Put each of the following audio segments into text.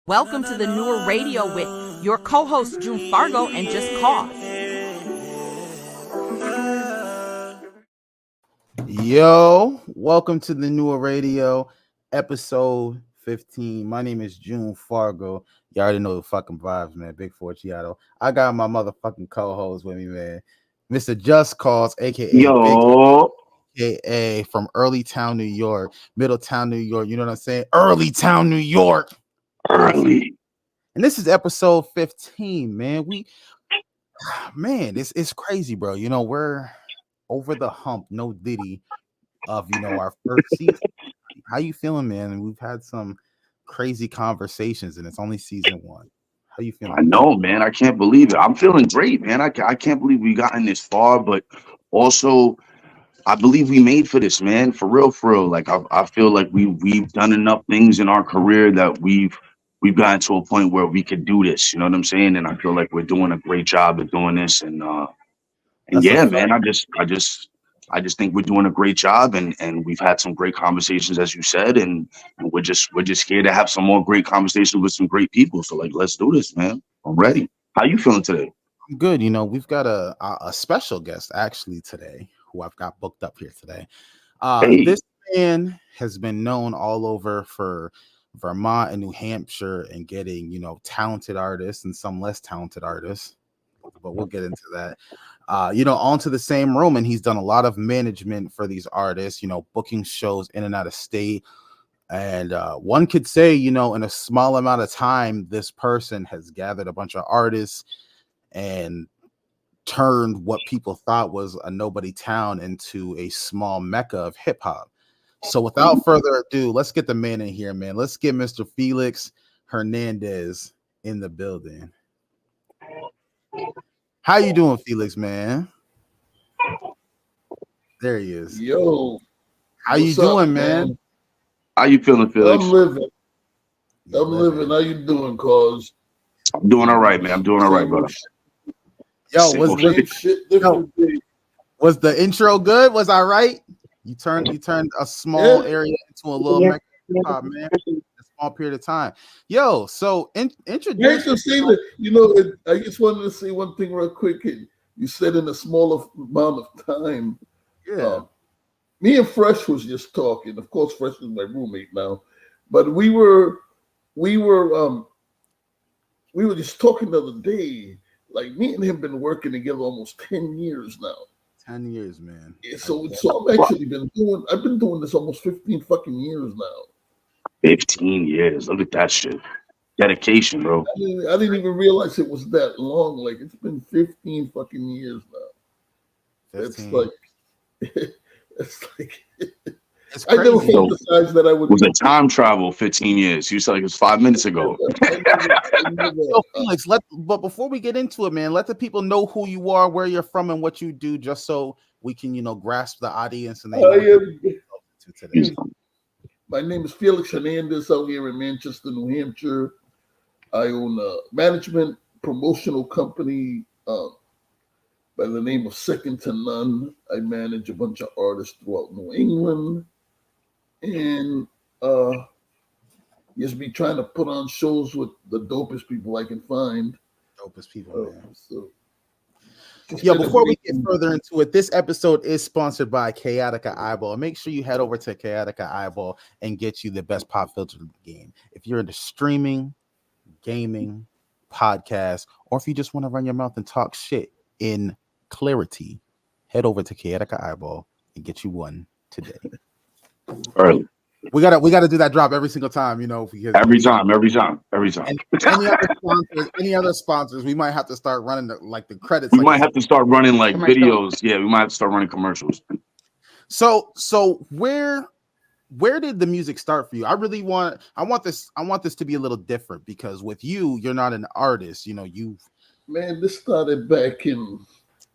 Welcome to the newer radio with your co-host June Fargo and Just Cause. Yo, welcome to the newer radio, episode 15. My name is June Fargo. You already know the fucking vibes, man. Big Fortunato. I got my motherfucking co-host with me, man. Mr. Just Cause, aka Yo, Big aka from Early Town, New York, Middletown, New York. You know what I'm saying? Early Town, New York. early. And this is episode 15, man. It's crazy, bro. You know, we're over the hump, no Diddy, of our first season. How you feeling, man? And we've had some crazy conversations, and it's only season one. How you feeling? I know, man. I can't believe it. I'm feeling great, man. I can't believe we gotten this far, but also I believe we made for this, man. For real, for real. Like I feel like we've done enough things in our career that we've gotten to a point where we could do this. You know what I'm saying? And I feel like we're doing a great job at doing this. And That's a yeah, fact. man, I just think we're doing a great job, and we've had some great conversations, as you said, and we're just here to have some more great conversations with some great people. So like, let's do this, man. I'm ready. How you feeling today? I'm good. We've got a special guest actually today who I've got booked up here today. Hey, This man has been known all over for Vermont and New Hampshire and getting, talented artists and some less talented artists, but we'll get into that. Onto the same room, and he's done a lot of management for these artists, booking shows in and out of state. And one could say, in a small amount of time, this person has gathered a bunch of artists and turned what people thought was a nobody town into a small mecca of hip hop. So without further ado, let's get the man in here, man. Let's get Mr. Felix Hernandez in the building. How you doing, Felix, man? There he is. Yo, How you doing, man? how you feeling, Felix? I'm living. You I'm living. How you doing, cause? I'm doing all right, man. I'm doing all right, brother. Yo, Same shit, different day. was the intro good? Was I right? You turned a small area into a little mecca hip hop, man. In a small period of time. Yo, so introduce. Nice to see that. I just wanted to say one thing real quick. You said in a small amount of time. Yeah. Me and Fresh was just talking. Of course, Fresh is my roommate now, but we were just talking the other day. Like me and him been working together almost 10 years now. 10 years, man. Yeah, so I've actually I've been doing this almost 15 fucking years now. 15 years. Look at that shit. Dedication, bro. I didn't even realize it was that long. Like it's been 15 fucking years now. 15. It's like It's I never crazy. fantasized that I would. Was a time travel 15 years. You said like it was 5 minutes ago. So Felix, but before we get into it, man, let the people know who you are, where you're from, and what you do, just so we can, grasp the audience and they know what you're to today. My name is Felix Hernandez out here in Manchester, New Hampshire. I own a management promotional company by the name of Second to None. I manage a bunch of artists throughout New England. And just be trying to put on shows with the dopest people I can find. Dopest people, man. So, Before we get further into it, this episode is sponsored by Chaotica Eyeball. Make sure you head over to Chaotica Eyeball and get you the best pop filter in the game. If you're into streaming, gaming, podcast, or if you just want to run your mouth and talk shit in clarity, head over to Chaotica Eyeball and get you one today. Early. We gotta do that drop every single time, because Every time. And any other sponsors, we might have to start running the credits. We might have to start running like videos. Yeah, we might have to start running commercials. So where did the music start for you? I want this to be a little different because with you're not an artist, Man, this started back in.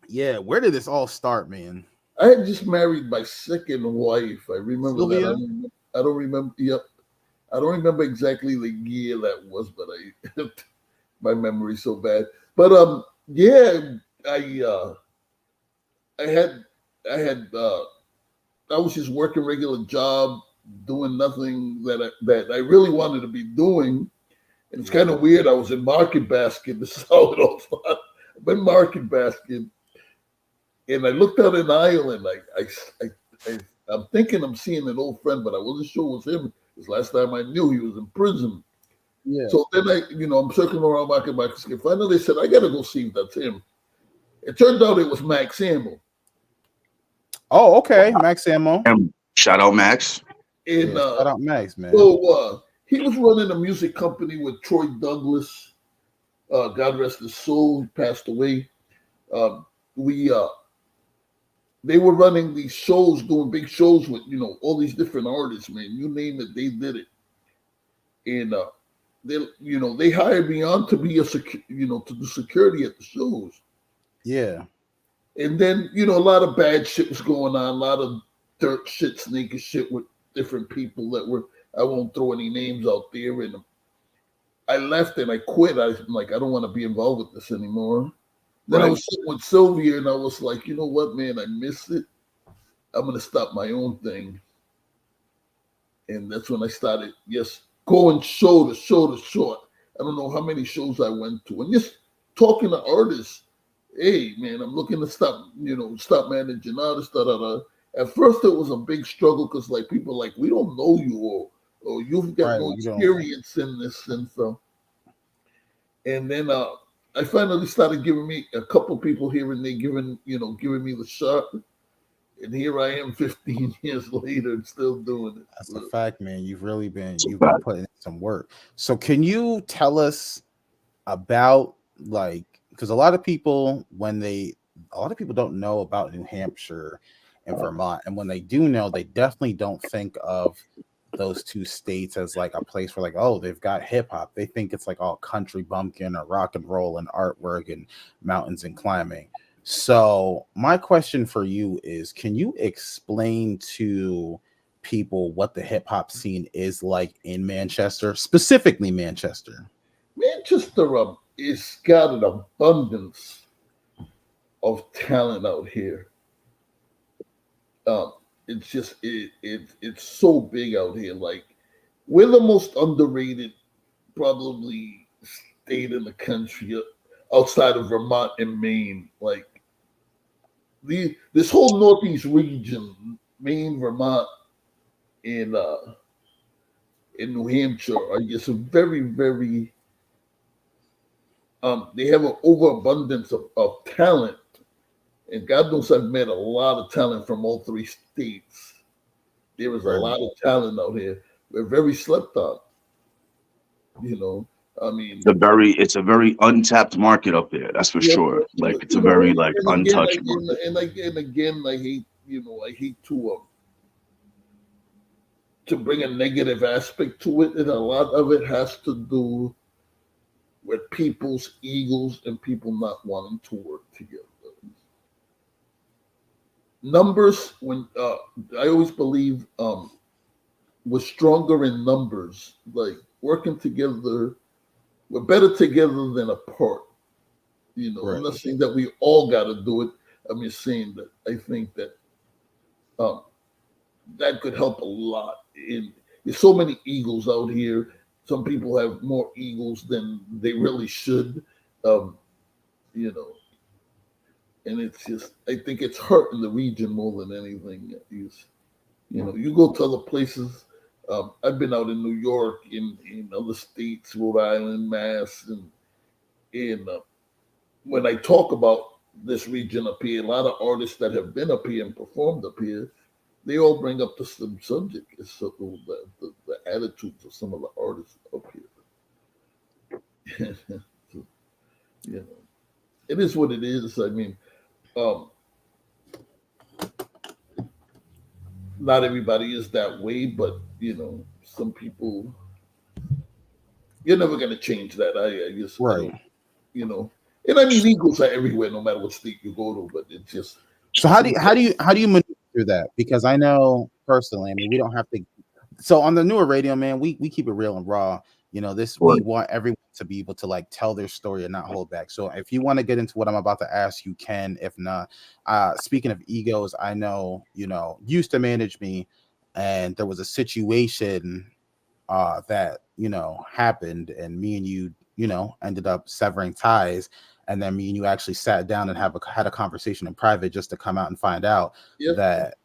Yeah, where did this all start, man? I had just married my second wife. I remember Sylvia? that. I don't remember. Yep, I don't remember exactly the year that was, but my memory's so bad. But yeah, I was just working regular job, doing nothing that I really wanted to be doing, And it's kind of weird. I was in Market Basket. This is how it all started. I'm in Market Basket, and I looked out an aisle, and I'm thinking I'm seeing an old friend, but I wasn't sure it was him. Because last time I knew, he was in prison. Yeah. So then I'm circling around Market Basket. Finally, they said, I got to go see if that's him. It turned out it was Max Hamill. Oh, okay, Max Ammo. Shout out Max. And shout out Max, man. So he was running a music company with Troy Douglas. God rest his soul. He passed away. They were running these shows, doing big shows with all these different artists, man. You name it, they did it. And they hired me on to be to do security at the shows. Yeah. And then a lot of bad shit was going on, a lot of dirt shit, sneaky shit with different people that were. I won't throw any names out there. And I left and I quit. I'm like, I don't want to be involved with this anymore. Then I was sitting with Sylvia and I was like, you know what, man, I miss it. I'm going to start my own thing. And that's when I started, going show to show to show. I don't know how many shows I went to. And just talking to artists, hey, man, I'm looking to stop managing artists, At first, it was a big struggle because, people we don't know you or you've got no experience in this and so. And then I finally started giving me a couple people here and there giving me the shot. And here I am 15 years later and still doing it. That's a fact, man. You've been putting in some work. So can you tell us about because a lot of people don't know about New Hampshire and Vermont, and when they do know, they definitely don't think of those two states as a place where they've got hip hop. They think it's all country bumpkin or rock and roll and artwork and mountains and climbing. So my question for you is, can you explain to people what the hip hop scene is like in Manchester, specifically Manchester? Manchester is got an abundance of talent out here. It's just it's so big out here. We're the most underrated, probably, state in the country outside of Vermont and Maine. This whole Northeast region, Maine, Vermont, and in New Hampshire, are just a very, very. They have an overabundance of talent. And God knows I've met a lot of talent from all three states. There is a lot of talent out here. We're very slept on. It's a very untapped market up there. That's for sure. It's a very untouched market. And again, I hate to bring a negative aspect to it, and a lot of it has to do with people's egos and people not wanting to work together. Numbers, when I always believe we're stronger in numbers, working together, we're better together than apart. Right. I'm not saying that we all got to do it. I'm just saying that I think that that could help a lot. There's so many egos out here. Some people have more egos than they really should, And it's just, I think it's hurting the region more than anything. You go to other places. I've been out in New York, in other states, Rhode Island, Mass, and when I talk about this region up here, a lot of artists that have been up here and performed up here, they all bring up the same subject. It's the attitudes of some of the artists up here. So, it is what it is. I mean, not everybody is that way, but some people, you're never going to change that. I guess, right. And I mean, egos are everywhere, no matter what state you go to. But it's just. So how do you maneuver through that? Because I know personally, I mean, we don't have to. So on the newer radio, man, we keep it real and raw. We want everyone to be able to tell their story and not hold back. So if you want to get into what I'm about to ask, you can. If not, speaking of egos, I know, used to manage me, and there was a situation that happened, and me and you ended up severing ties, and then me and you actually sat down and had a conversation in private just to come out and find out that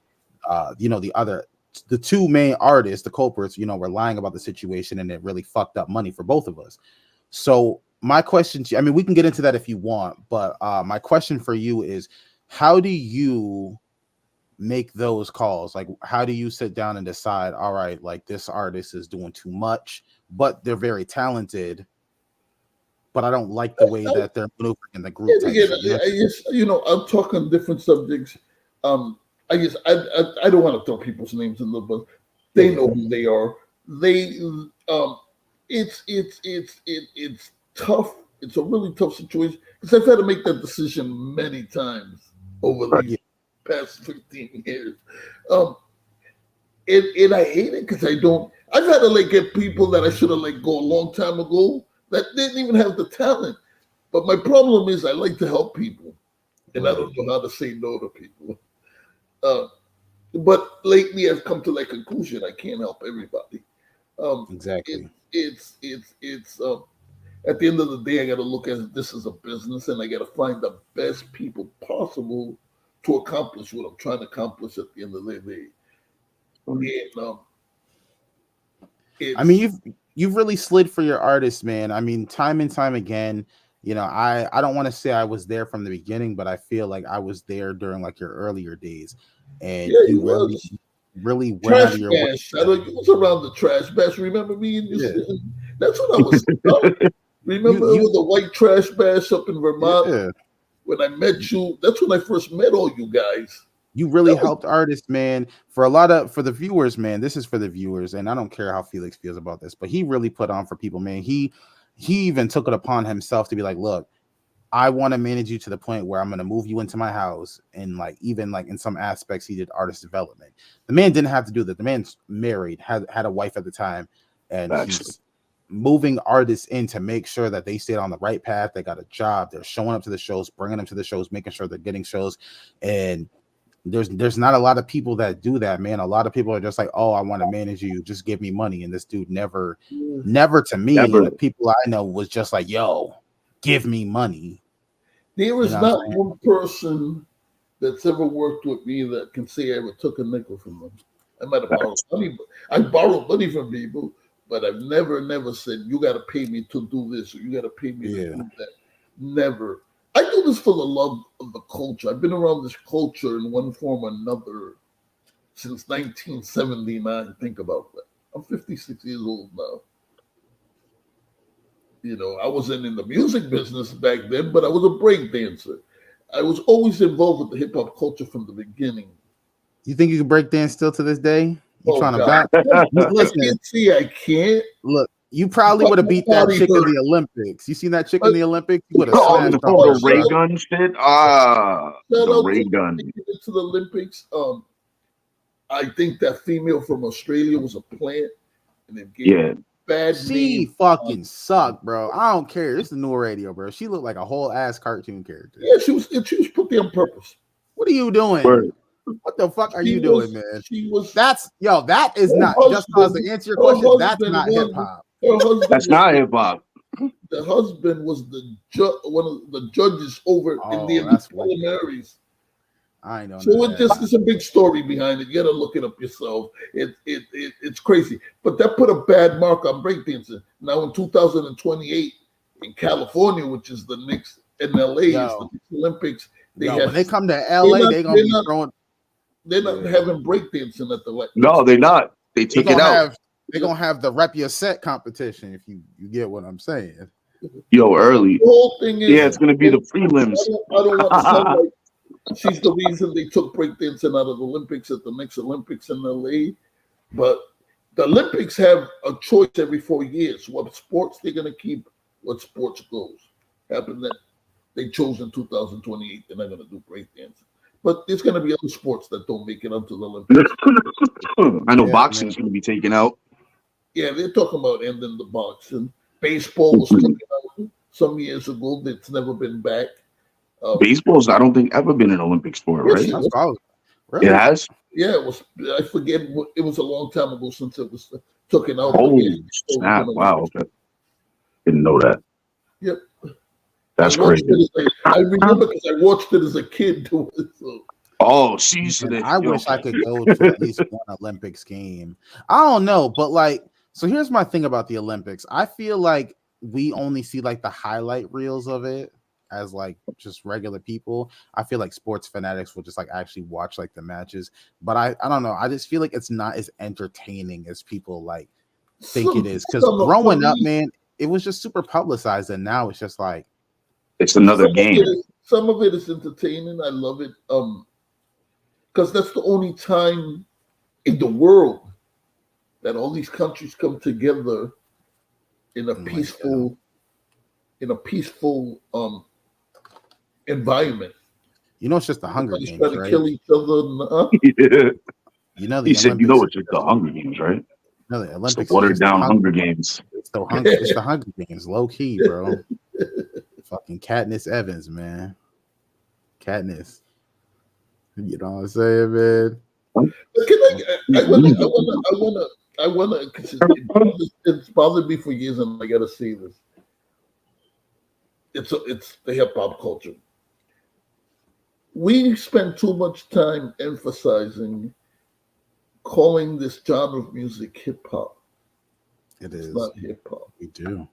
the two main artists, the culprits, were lying about the situation, and it really fucked up money for both of us. So my question to you, I mean, we can get into that if you want, but my question for you is, how do you make those calls? Like, how do you sit down and decide, all right, like this artist is doing too much, but they're very talented, but I don't like the way that they're maneuvering in the group type shit, I'm talking different subjects. I guess I don't want to throw people's names in the book. They know who they are. It's tough. It's a really tough situation because I've had to make that decision many times over the past 15 years. And I hate it because I've had to get people that I should have let go a long time ago that didn't even have the talent. But my problem is I like to help people, and I don't know how to say no to people. But lately I've come to that conclusion. I can't help everybody. Exactly. It's at the end of the day, I got to look at this as a business, and I got to find the best people possible to accomplish what I'm trying to accomplish at the end of the day. And, I mean, you've really slid for your artists, man. I mean, time and time again, I don't want to say I was there from the beginning, but I feel like I was there during like your earlier days, and you really went out of your way. It was around the trash bash. Remember me and you? That's what I was. Remember it was the white trash bash up in Vermont? Yeah. When I met you, that's when I first met all you guys. You really helped artists, man. For the viewers, man. This is for the viewers, and I don't care how Felix feels about this, but he really put on for people, man. He even took it upon himself to be like, look, I want to manage you to the point where I'm going to move you into my house, and even in some aspects, he did artist development. The man didn't have to do that. The man's married, had a wife at the time, and he's moving artists in to make sure that they stayed on the right path. They got a job. They're showing up to the shows, bringing them to the shows, making sure they're getting shows. And there's not a lot of people that do that, man. A lot of people are just like, oh, I want to manage you. Just give me money. And this dude never to me, the people I know was just like, yo, give me money. There is not one person that's ever worked with me that can say I ever took a nickel from them. I might have borrowed money. I borrowed money from people, but I've never said, you got to pay me to do this, or you got to pay me to do that. Never. I do this for the love of the culture. I've been around this culture in one form or another since 1979. Think about that. I'm 56 years old now. I wasn't in the music business back then, but I was a break dancer. I was always involved with the hip hop culture from the beginning. You think you can break dance still to this day? You trying to back? Listen, I can't. Look, you probably would have beat that chick in the Olympics. You seen that chick in the Olympics? You would have smashed the ray gun shit. The ray gun to the Olympics. I think that female from Australia was a plant, and it gave bad she name. Fucking sucked, bro. I don't care. This is new radio, bro. She looked like a whole ass cartoon character. Yeah, she was put there on purpose. What are you doing? Word. What the fuck are you doing, man? That is not husband, just cause to answer your question. That's not hip hop. That's not hip hop. The husband was one of the judges over in the preliminaries. I know. So it's a big story behind it. You gotta look it up yourself. It's crazy. But that put a bad mark on breakdancing. Now in 2028 in California, which is the next in LA, is the next Olympics. When they come to LA, they're gonna be throwing. They're not having breakdancing at the. No, they're not. They took it out. They're gonna have the rep your set competition. If you get what I'm saying. Yo, early. The whole thing is. Yeah, it's gonna be the prelims. I don't want to sound like she's the reason they took breakdancing out of the Olympics at the next Olympics in LA. But the Olympics have a choice every 4 years. What sports they're gonna keep, what sports goes. Happened that they chose in 2028 they're not gonna do breakdancing. But there's going to be other sports that don't make it onto the Olympics. I know boxing's going to be taken out. Yeah, they're talking about ending the boxing. Baseball was taken out some years ago. It's never been back. Baseball's, I don't think, ever been an Olympic sport, right? It Really? has? Yeah, it was. I forget. It was a long time ago since it was taken out. But yeah, Holy snap. Wow, okay. Didn't know that. Yep. I That's watched crazy. it. I remember because I watched it as a kid. Too, so. Oh, see, so Man, that I wish I could go to at least one Olympics game. I don't know, but like, so here's my thing about the Olympics. I feel like we only see like the highlight reels of it as like just regular people. I feel like sports fanatics will just like actually watch like the matches, but I don't know. I just feel like it's not as entertaining as people like think it is. Because growing up, man, it was just super publicized, and now it's just like it's another game. Some of it is entertaining. I love it. Because that's the only time in the world that all these countries come together in a peaceful environment. You know, it's just the Hunger Games, trying to right? kill each other. Yeah. You know, he said, you know, it's just the Hunger Games, right? No, the Olympics. It's the watered down Hunger Games. It's the Hunger Games, low key, bro. Fucking Katniss Evans, man. Katniss. You know what I'm saying, man? I wanna, it's bothered me for years, and I gotta say this. It's the hip hop culture. We spend too much time emphasizing calling this genre of music hip hop. It's not hip hop. We do.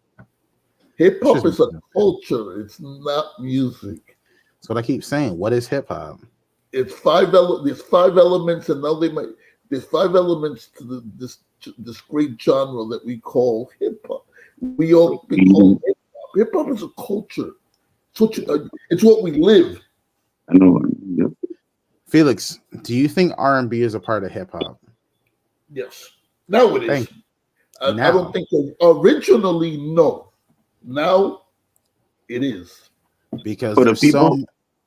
Hip hop is a culture. It's not music. That's what I keep saying. What is hip hop? It's there's five elements, and now there's five elements to this great genre that we call hip hop. We call hip hop. Hip hop is a culture. It's what we live. I know. Yep. Felix, do you think R&B is a part of hip hop? Yes. Now it is. I don't think so. Originally, no. Now it is. Because for the people,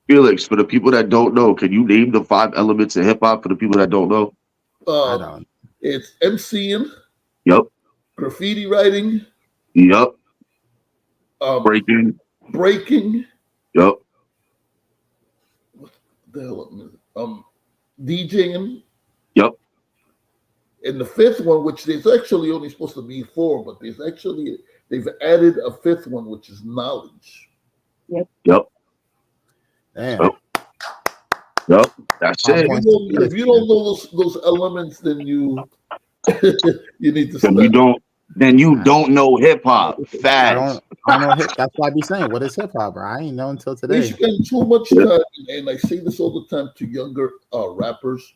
Felix, for the people that don't know, can you name the 5 elements of hip hop for the people that don't know? I don't. It's MCing. Yep. Graffiti writing. Yep. Breaking. Yep. What the hell? DJing. Yep. And the 5th one, which there's actually only supposed to be 4, but they've added a 5th one, which is knowledge. Yep. Damn. Yep. That's it. If you don't know those elements, then you you need to study. Then you don't know hip hop. Facts. I don't know that's why I be saying, what is hip hop, bro? I ain't know until today. We spend too much time, and I say this all the time to younger rappers.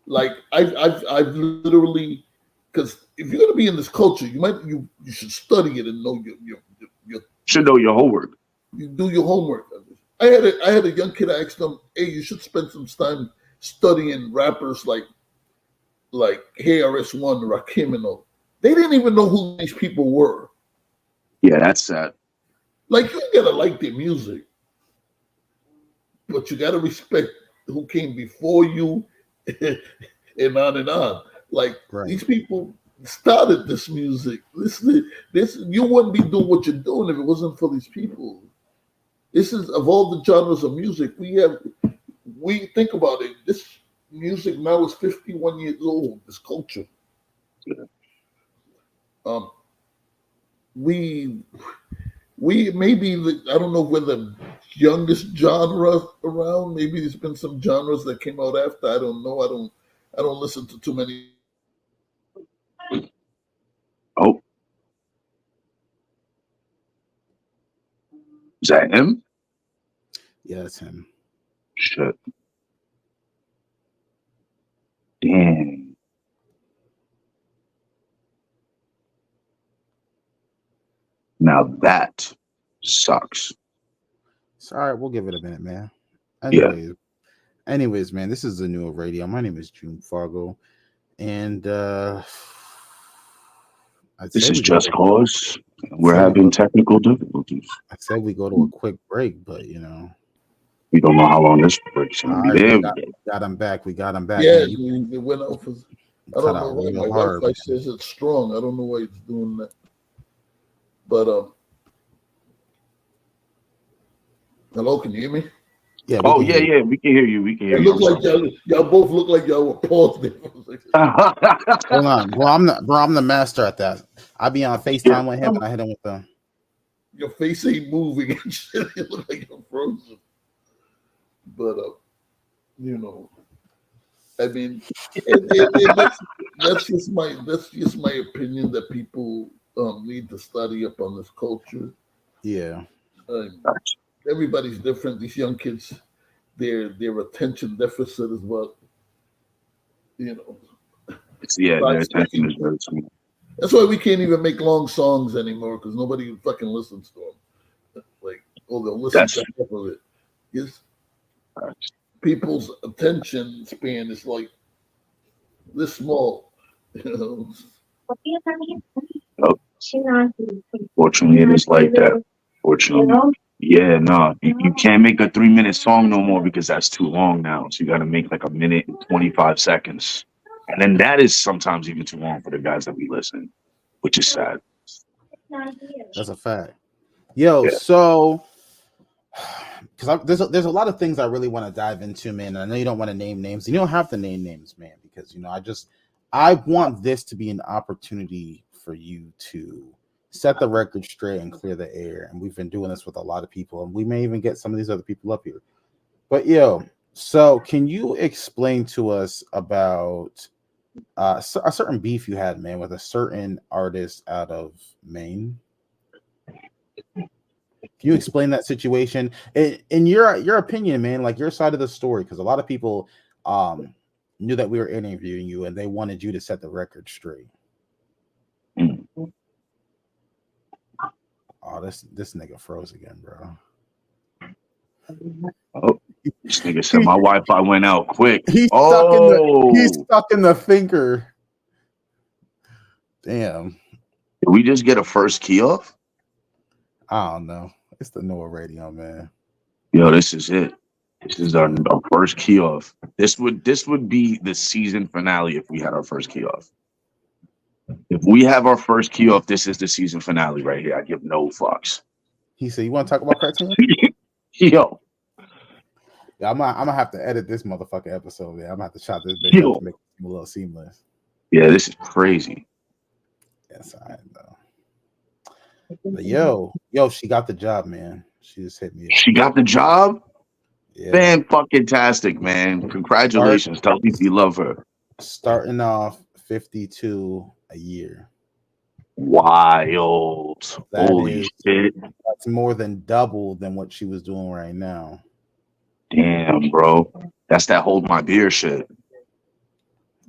Like I've literally, because if you're gonna be in this culture, you should study it and know you should know your homework. You do your homework. I had a young kid. I asked him, "Hey, you should spend some time studying rappers like KRS-One, Rakim, and all." They didn't even know who these people were. Yeah, that's sad. Like, you gotta like their music, but you gotta respect who came before you, and on and on. Like, these people started this music. This you wouldn't be doing what you're doing if it wasn't for these people. This is, of all the genres of music we think about it. This music now is 51 years old. This culture. We maybe, I don't know, we're the youngest genre around. Maybe there's been some genres that came out after. I don't know. I don't listen to too many. Oh, is that him? Yeah, it's him. Shit. Damn. Now that sucks. It's all right. We'll give it a minute, man. Anyways, man, this is the new radio. My name is June Fargo, and this is Just Cause. We're having technical difficulties. I said we go to a quick break, but we don't know how long this break's gonna be. We got him back. Yeah, it went out for. I don't know why my Wi-Fi says it's strong. I don't know why it's doing that. But hello, can you hear me? Yeah. Oh yeah, we can hear you. We can hear It you. looked like y'all both look like y'all were paused there. Hold on, bro. I'm the master at that. I be on FaceTime with him, and I hit him with the. Your face ain't moving and shit. You look like you're frozen. But you know, I mean, that's just my opinion that people need to study up on this culture. Yeah. Everybody's different. These young kids, their attention deficit is what, you know. Their attention is very small. That's why we can't even make long songs anymore because nobody fucking listens to them. Like, they'll listen to half of it. Yes, people's attention span is like this small. You know? Fortunately, it is like that. Fortunately. Yeah, no, you can't make a 3-minute song no more because that's too long now. So you got to make like 1minute and 25 seconds. And then that is sometimes even too long for the guys that we listen, which is sad. That's a fact. Yo, Yeah. so because there's a lot of things I really want to dive into, man. And I know you don't want to name names. You don't have to name names, man, because I want this to be an opportunity for you to set the record straight and clear the air. And we've been doing this with a lot of people, and we may even get some of these other people up here. But so can you explain to us about a certain beef you had, man, with a certain artist out of Maine? Can you explain that situation in your opinion, man, like your side of the story? Because a lot of people knew that we were interviewing you and they wanted you to set the record straight. Oh, this nigga froze again, bro. Oh, this nigga said my Wi-Fi went out quick. He's stuck in the thinker. Damn. Did we just get a first key off? I don't know. It's the Noah radio, man. Yo, this is it. This is our first key off. This would be the season finale if we had our first key off. If we have our first key off, this is the season finale right here. I give no fucks. He said, "You want to talk about cartoons?" Yo. Yeah, I'm gonna have to edit this motherfucking episode. Yeah, I'm gonna have to chop this bitch up to make it a little seamless. Yeah, this is crazy. Yes, I know. But yo, she got the job, man. She just hit me up. She got the job? Yeah. Fan-fucking-tastic, man. Congratulations. Tell people you love her. Starting off 52 a year. Wild. Holy shit. That's more than double than what she was doing right now. Damn, bro. That's that hold my beer shit.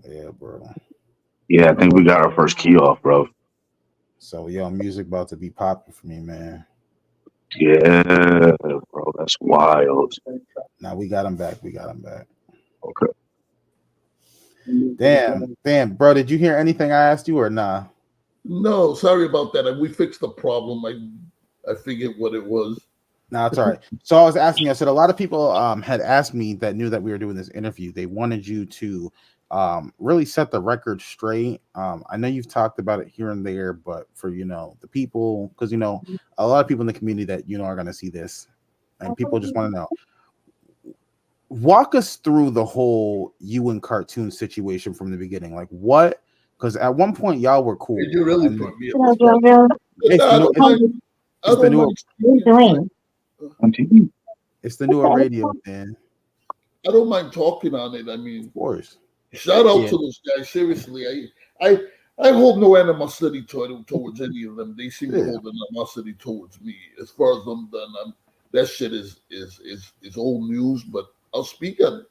Yeah, bro. Yeah, I think we got our first key off, bro. So, music about to be popping for me, man. Yeah, bro. That's wild. Now we got him back. Okay. Damn, bro. Did you hear anything I asked you or nah? No, sorry about that. We fixed the problem. I figured what it was. No, it's all right. So I was asking, I said a lot of people had asked me that knew that we were doing this interview. They wanted you to really set the record straight. I know you've talked about it here and there, but for the people, because a lot of people in the community that are going to see this, and people just want to know. Walk us through the whole you and cartoon situation from the beginning. Like what? Because at one point y'all were cool. You really put me It's the newer radio, man. I don't mind talking on it. I mean, of course. Shout out to those guys. Seriously, I hold no animosity towards any of them. They seem to hold animosity towards me. As far as I'm done, that shit is old news. But I'll speak on it.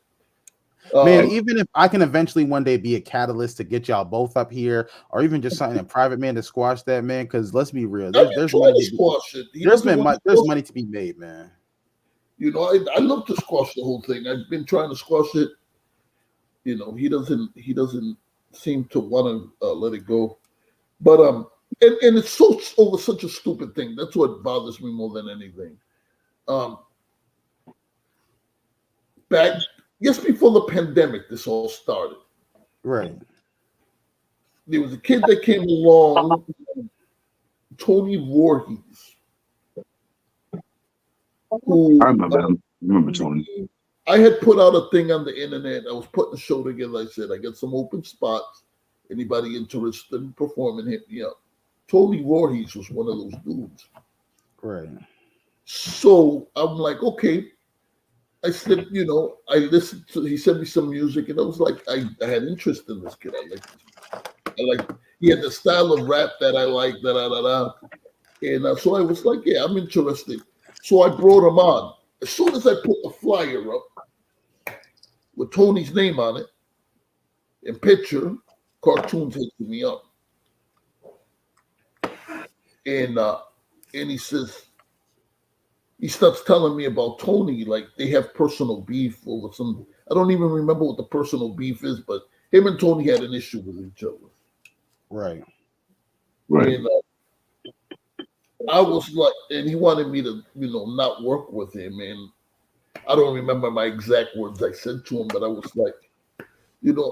Man, even if I can eventually one day be a catalyst to get y'all both up here, or even just something in private, man, to squash that, man. Because let's be real, there's money to be made, man. I love to squash the whole thing. I've been trying to squash it. He doesn't seem to want to let it go. But and it's so over such a stupid thing. That's what bothers me more than anything. Back just before the pandemic, this all started. Right. There was a kid that came along, Tony Voorhees. Who, I remember him. Remember Tony? I had put out a thing on the internet. I was putting a show together. I said, I got some open spots. Anybody interested in performing, hit me up. Tony Voorhees was one of those dudes. Right. So I'm like, okay. I said, you know, I listened to, he sent me some music, and I was like, I had interest in this kid. He had the style of rap that I like, And so I was like, yeah, I'm interested. So I brought him on. As soon as I put the flyer up with Tony's name on it and picture, Cartoons hit me up. And he says, he starts telling me about Tony, like they have personal beef over some, I don't even remember what the personal beef is, but him and Tony had an issue with each other. Right. And I was like, and he wanted me to, you know, not work with him. And I don't remember my exact words I said to him, but I was like, you know,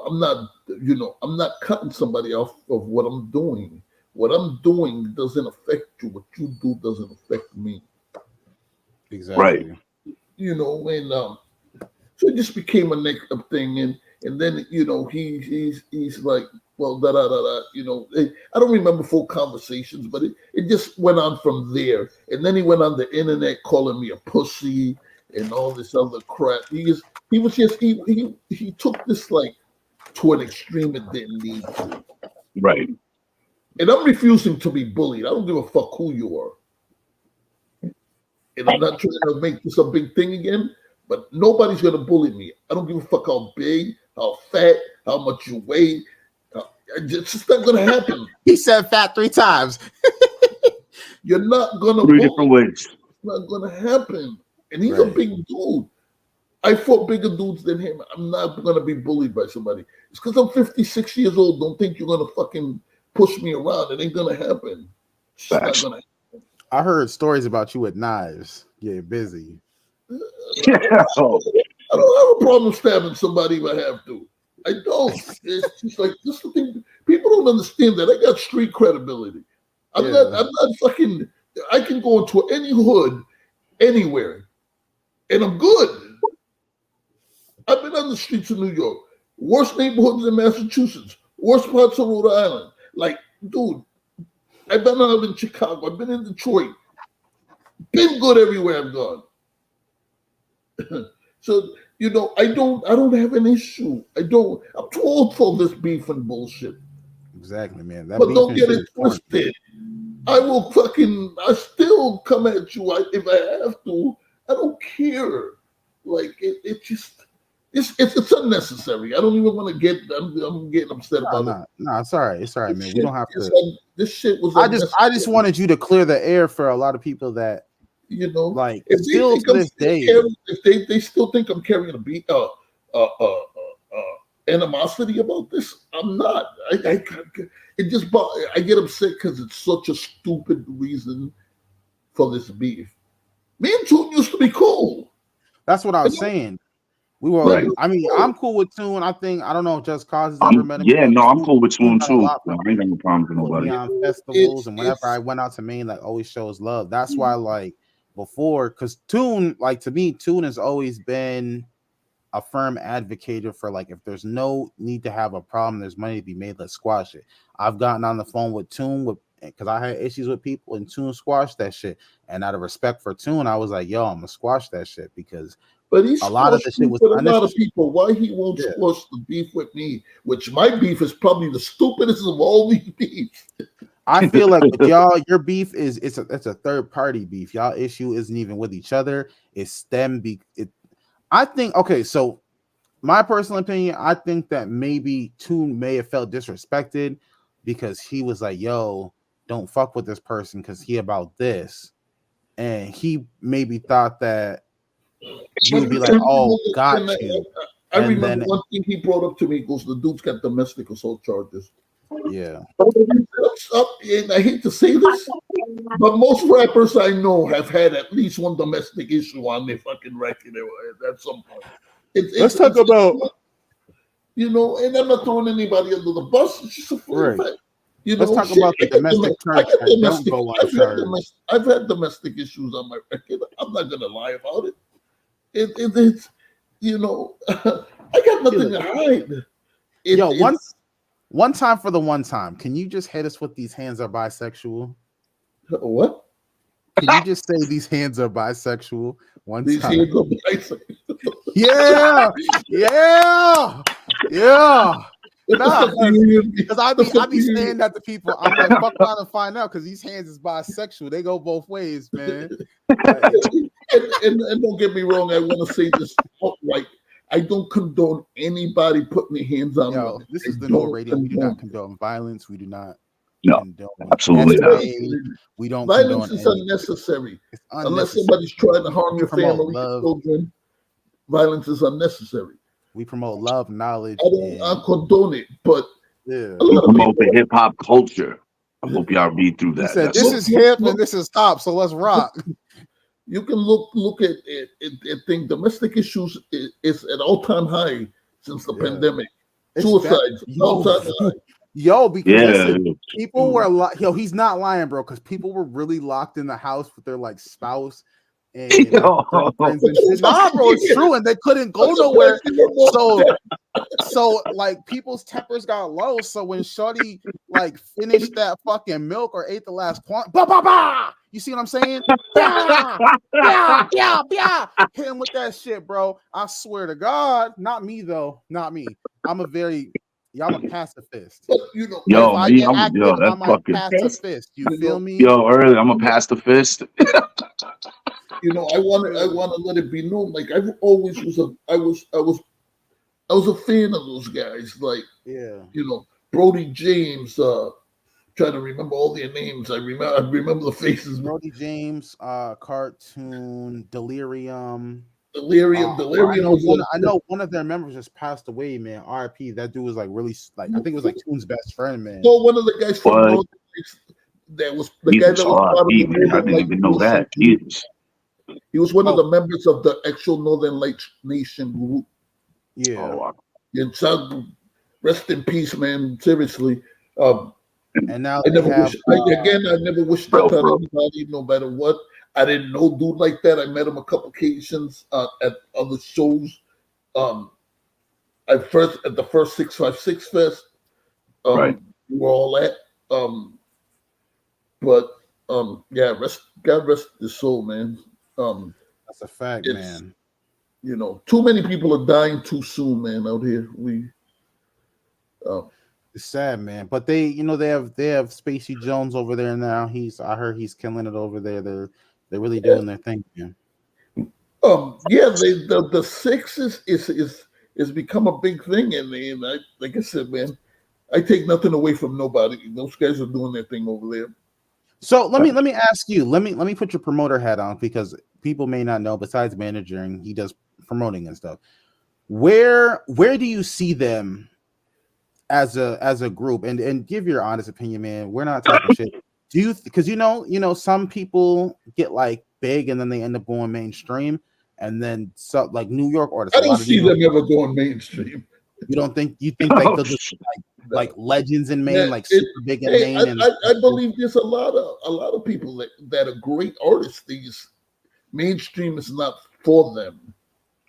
I'm not cutting somebody off of what I'm doing. What I'm doing doesn't affect you. What you do doesn't affect me. Exactly. Right. You know, and so it just became a next thing, and then you know he's like, well, you know, I don't remember full conversations, but it just went on from there, and then he went on the internet calling me a pussy and all this other crap. He took this like to an extreme it didn't need to. Right. And I'm refusing to be bullied. I don't give a fuck who you are. And I'm not trying to make this a big thing again, but nobody's going to bully me. I don't give a fuck how big, how fat, how much you weigh. It's just not going to happen. He said fat 3 times. You're not going to bully. 3 different ways. It's not going to happen. And he's a big dude. I fought bigger dudes than him. I'm not going to be bullied by somebody. It's because I'm 56 years old. Don't think you're going to fucking push me around. It ain't going to happen. It's not going to happen. I heard stories about you with knives. Yeah, busy. I don't have a problem stabbing somebody if I have to. I don't. It's just like this is the thing. People don't understand that. I got street credibility. I'm not fucking. I can go into any hood, anywhere, and I'm good. I've been on the streets of New York, worst neighborhoods in Massachusetts, worst parts of Rhode Island. Like, dude, I've been out in Chicago. I've been in Detroit. Been good everywhere I've gone. So, you know, I don't have an issue. I'm too old for this beef and bullshit. Exactly, man. But don't get it twisted. I still come at you if I have to. I don't care. Like it's unnecessary. I don't even want to get. I'm getting upset about it. No, it's all right. It's all right, man. We don't have to. This shit was. I just wanted you to clear the air for a lot of people that, you know, like if still to this day, if they still think I'm carrying animosity about this, I'm not. I get upset because it's such a stupid reason for this beef. Me and Toon used to be cool. That's what I was saying. We were. Right. I mean, I'm cool with Toon. I don't know if Just Cause has ever met him. Yeah, no, I'm cool with Toon too. I ain't got no problem with nobody. On festivals and whenever I went out to Maine, like always shows love. That's why, like before, because Toon, like to me, Toon has always been a firm advocate for like if there's no need to have a problem, there's money to be made. Let's squash it. I've gotten on the phone with Toon because I had issues with people and Toon squashed that shit. And out of respect for Toon, I was like, yo, I'm gonna squash that shit because. But a lot of the shit was a lot of people. Why he won't squash the beef with me? Which my beef is probably the stupidest of all these beefs. I feel like with y'all, your beef it's a third party beef. Y'all issue isn't even with each other. It's them. I think okay. So my personal opinion, I think that maybe Toon may have felt disrespected because he was like, "Yo, don't fuck with this person because he about this," and he maybe thought that. You would be like, oh, got you. I remember one thing he brought up to me. He goes, the dude's got domestic assault charges. Yeah. And I hate to say this, but most rappers I know have had at least one domestic issue on their fucking record at some point. Let's talk about, you know, and I'm not throwing anybody under the bus. It's just a fact. You know, let's talk about the domestic charge. I've had domestic issues on my record. I'm not going to lie about it. it's you know, I got nothing to hide. One time for the one time. Can you just hit us with these hands are bisexual? What? Can you just say these hands are bisexual one These time? hands are bisexual. Yeah. Nah, because I be saying that to people. I'm like, fuck around and find out because these hands is bisexual. They go both ways, man. Like, and don't get me wrong, I want to say this outright. I don't condone anybody putting their hands on women. This is the No Radio. We do not condone violence. We do not condone absolutely not. We don't violence is anything. unnecessary. It's Unless somebody's trying to harm your family, love. children, violence is unnecessary. We promote love, knowledge. I condone it, but we promote the hip hop culture. I hope y'all read through that. He said, this is hip and this is top, so let's rock. You can look at things. Domestic issues is at all-time high since the pandemic. Suicides, all-time high. Because people were he's not lying, bro. Because people were really locked in the house with their like spouse and girlfriends and shit. Nah, bro, it's true, and they couldn't go nowhere. So like people's tempers got low. So when Shorty like finished that fucking milk or ate the last quant, you see what I'm saying? Hit him with that shit, bro. I swear to God, not me though, not me. I'm a pacifist. I'm a pacifist. You feel me? Early, I'm a pacifist. I want to let it be known. Like I've always I was a fan of those guys. Like Brody James. Trying to remember all their names. I remember the faces. Brody James, cartoon, Delirium. I know one of their members just passed away, man. RIP. That dude was like really like I think it was like Toon's best friend, man. So one of the guys from Northern Lights, that was the guy that was part of the I didn't even know that. Jesus. He was one of the members of the actual Northern Lights Nation group. Yeah. Rest in peace, man. Seriously. And now I never wished that on anybody, no matter what. I didn't know dude like that. I met him a couple occasions at other shows. At the first 656 Fest, we were all at. God rest his soul, man. That's a fact, man. Too many people are dying too soon, man. Out here, it's sad, man. But they have Spacey Jones over there now. I heard he's killing it over there. They're really doing their thing, man. The six is become a big thing, and like I said, man, I take nothing away from nobody. Those guys are doing their thing over there. So let me ask you. Let me put your promoter hat on because people may not know. Besides managing, he does promoting and stuff. Where do you see them as a group? And give your honest opinion, man. We're not talking shit. Do you? Because some people get like big and then they end up going mainstream, and then like New York artists. I don't see them ever going mainstream. You don't think? You think like they'll just like legends in Maine, like super big in Maine? I believe there's a lot of people that are great artists. These mainstream is not for them.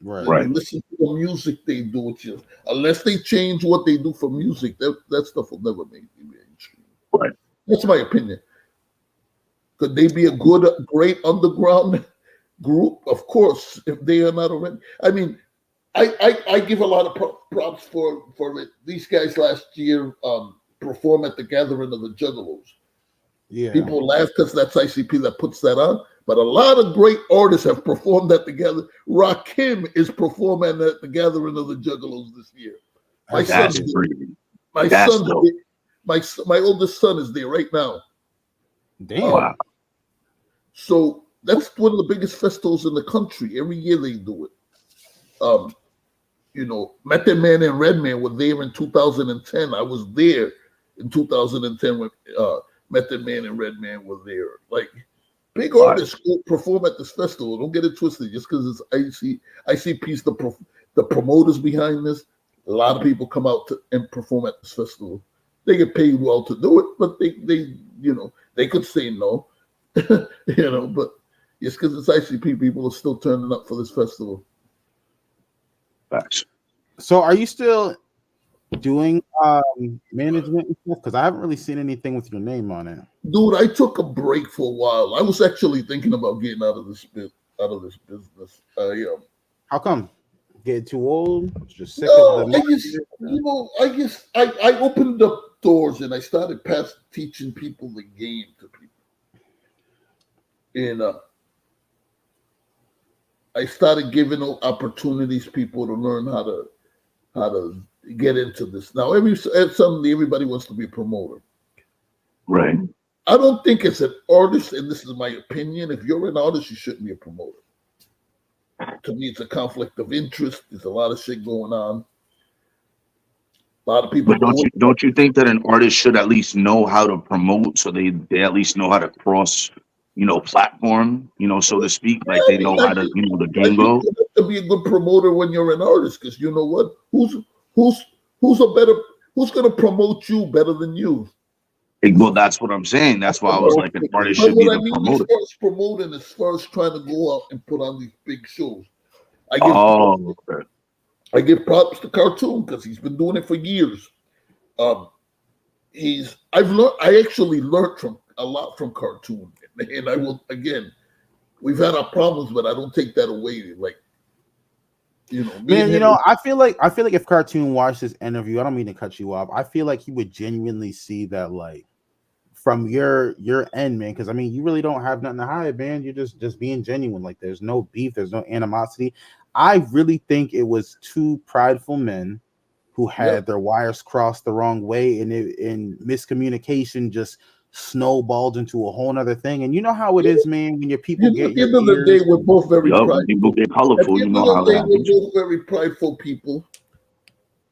Right. Listen to the music they do. Unless they change what they do for music, that stuff will never make me mainstream. Right. That's my opinion. Could they be a great underground group? Of course, if they are not already. I mean, I give a lot of props for it. These guys last year performed at the Gathering of the Juggalos. Yeah. People laugh because that's ICP that puts that on. But a lot of great artists have performed at the Gathering. Rakim is performing at the Gathering of the Juggalos this year. My oldest son is there right now. Damn. So that's one of the biggest festivals in the country. Every year they do it. Method Man and Redman were there in 2010. I was there in 2010 when Method Man and Redman were there. Like, big artists go perform at this festival. Don't get it twisted. Just because it's ICP's the promoters behind this, a lot of people come out and perform at this festival. They get paid well to do it, but they could say no, but just because it's ICP, people are still turning up for this festival. Facts. So are you still doing management and stuff? Because I haven't really seen anything with your name on it. Dude, I took a break for a while. I was actually thinking about getting out of this business. How come? Get too old? Just sick No, of the I opened up doors and I started teaching people the game to people. And I started giving opportunities people to learn how to get into this. Now, suddenly everybody wants to be a promoter. Right. I don't think as an artist, and this is my opinion, if you're an artist, you shouldn't be a promoter. To me, it's a conflict of interest. There's a lot of shit going on. A lot of people. But don't you think that an artist should at least know how to promote, so they at least know how to cross, platform, so to speak, like they know how to, the game go. You have to be a good promoter when you're an artist, because you know what? Who's going to promote you better than you? Well, that's what I'm saying. That's why I was like, an artist should be the promoter. As far as promoting, as far as trying to go out and put on these big shows, I give props to Cartoon because he's been doing it for years. I actually learned a lot from Cartoon, and I will again. We've had our problems, but I don't take that away. Like, man, I feel like if Cartoon watched this interview, I don't mean to cut you off. I feel like he would genuinely see that, like, from your end, man. Because I mean, you really don't have nothing to hide, man. You're just being genuine. Like, there's no beef, there's no animosity. I really think it was two prideful men who had their wires crossed the wrong way, and miscommunication just snowballed into a whole nother thing. And you know how it is, man, when your people get. At the end of the day, we're both very prideful. People get colorful. At the end of the day, we're both very prideful people.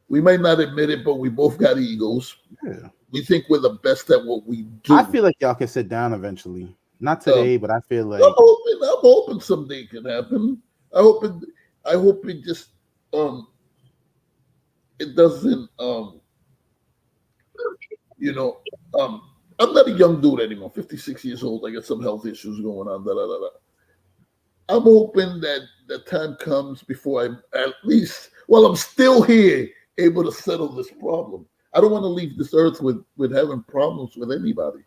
We might not admit it, but we both got egos. Yeah. We think we're the best at what we do. I feel like y'all can sit down eventually. Not today, but I feel like I'm hoping someday it can happen. I hope it just it doesn't I'm not a young dude anymore. 56 years old. I got some health issues going on. I'm hoping that the time comes before I'm I'm still here, able to settle this problem. I don't want to leave this earth with having problems with anybody.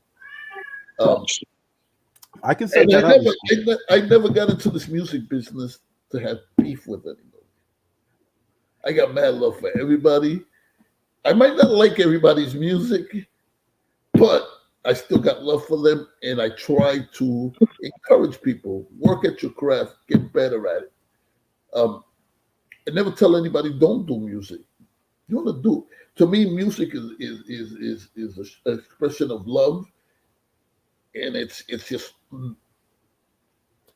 I can say that I never got into this music business to have beef with anybody. I got mad love for everybody. I might not like everybody's music, but I still got love for them, and I try to encourage people, work at your craft, get better at it. I never tell anybody don't do music. You want to do. To me, music is an expression of love, and it's just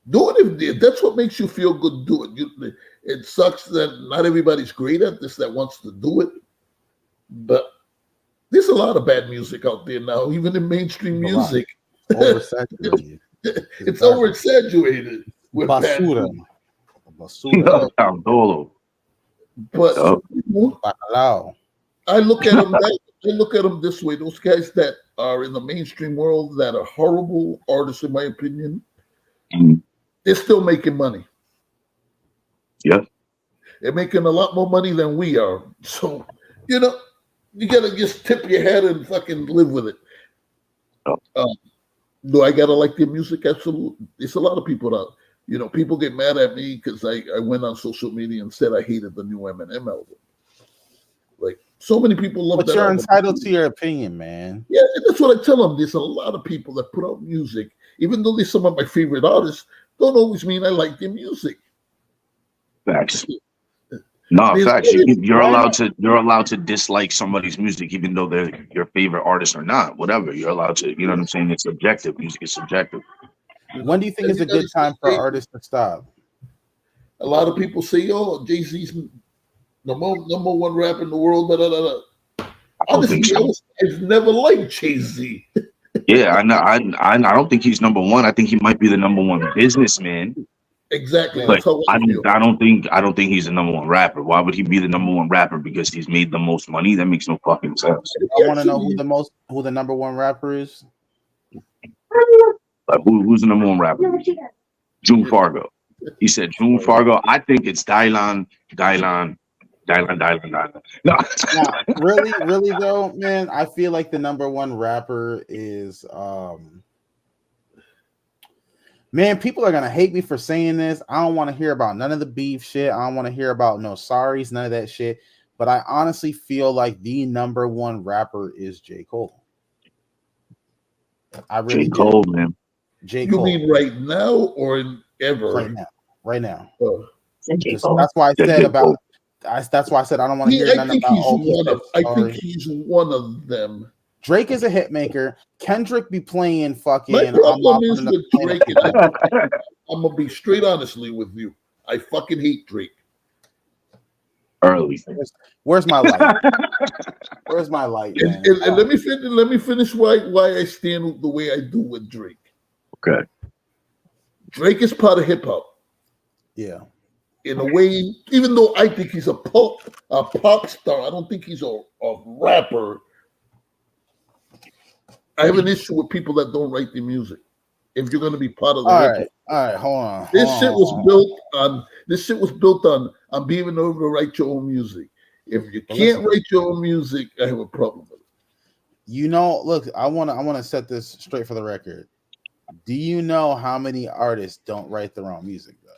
do it if that's what makes you feel good. Do it. It sucks that not everybody's great at this that wants to do it, but there's a lot of bad music out there now, even in mainstream music. Oversaturated. It's overexaggerated with basura. But I look at them this way. Those guys that are in the mainstream world that are horrible artists, in my opinion, they're still making money. Yeah. They're making a lot more money than we are. So, you gotta just tip your head and fucking live with it. Do I gotta like their music? Absolutely. There's a lot of people that, people get mad at me because I went on social media and said I hated the new Eminem album. Like, so many people love that. But you're entitled to your opinion, man. Yeah, and that's what I tell them. There's a lot of people that put out music, even though they're some of my favorite artists, don't always mean I like their music. Facts. No, facts. You're allowed to dislike somebody's music, even though they're your favorite artist or not. Whatever, you're allowed to. You know what I'm saying? It's subjective. Music is subjective. When do you think is a good time for artists to stop? A lot of people say, "Oh, Jay-Z's the number one rapper in the world." Honestly, I've never liked Jay-Z. Yeah, I don't think he's number one. I think he might be the number one businessman. Exactly. But I don't think he's the number one rapper. Why would he be the number one rapper? Because he's made the most money? That makes no fucking sense. I want to know who the number one rapper is. Like who's the number one rapper? June Fargo. He said June Fargo. I think it's Dylan No. Nah, really though, man, I feel like the number one rapper is man, people are gonna hate me for saying this. I don't want to hear about none of the beef shit. I don't want to hear about no sorries, none of that shit. But I honestly feel like the number one rapper is J. Cole. I really J. Cole, man. J. You Cole. mean right now or ever? Right now. Oh. That's why I said about. That's why I said I don't want to hear none about. I think he's one of them. Drake is a hit maker. Kendrick be playing fucking. My problem is with Drake. I'm gonna be straight honestly with you. I fucking hate Drake. Early. Where's my light? Where's my light? And let me finish why I stand the way I do with Drake. Okay. Drake is part of hip hop. Yeah. In a way, even though I think he's a pop star, I don't think he's a rapper. I have an issue with people that don't write the music. If you're going to be part of the all right, hold on. This shit was built on being able to write your own music. If you can't write your own music, I have a problem with it. You know, look, I want to set this straight for the record. Do you know how many artists don't write their own music though?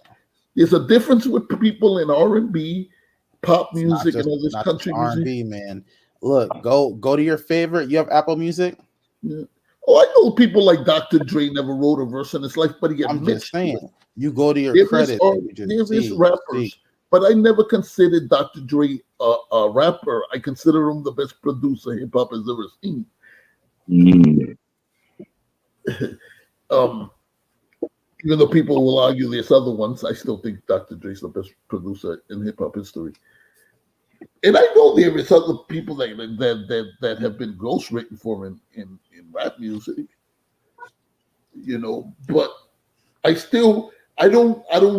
There's a difference with people in R&B, pop music, and all this country music. R&B, man. Look, go to your favorite. You have Apple Music? Yeah. Oh, I know people like Dr. Dre never wrote a verse in his life, but he got I'm mixed. just saying. You go to your credit. There's rappers, but I never considered Dr. Dre a rapper. I consider him the best producer hip hop has ever seen. Even though people will argue there's other ones, I still think Dr. Dre's the best producer in hip hop history. And I know there is other people that have been ghostwritten for him in rap music, you know. But I don't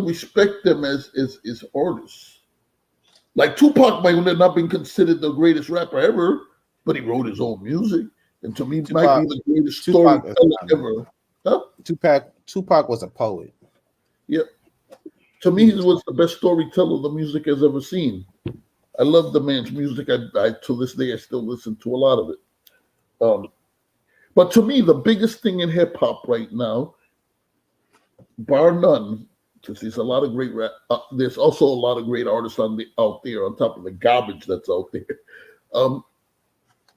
respect them as artists. Like Tupac might have not been considered the greatest rapper ever, but he wrote his own music, and to me, might be the greatest storyteller ever. Huh? Tupac was a poet. Yep. To me, he was the best storyteller the music has ever seen. I love the man's music. I to this day, I still listen to a lot of it. But to me, the biggest thing in hip hop right now, bar none, because there's a lot of great rap. There's also a lot of great artists out there on top of the garbage that's out there. And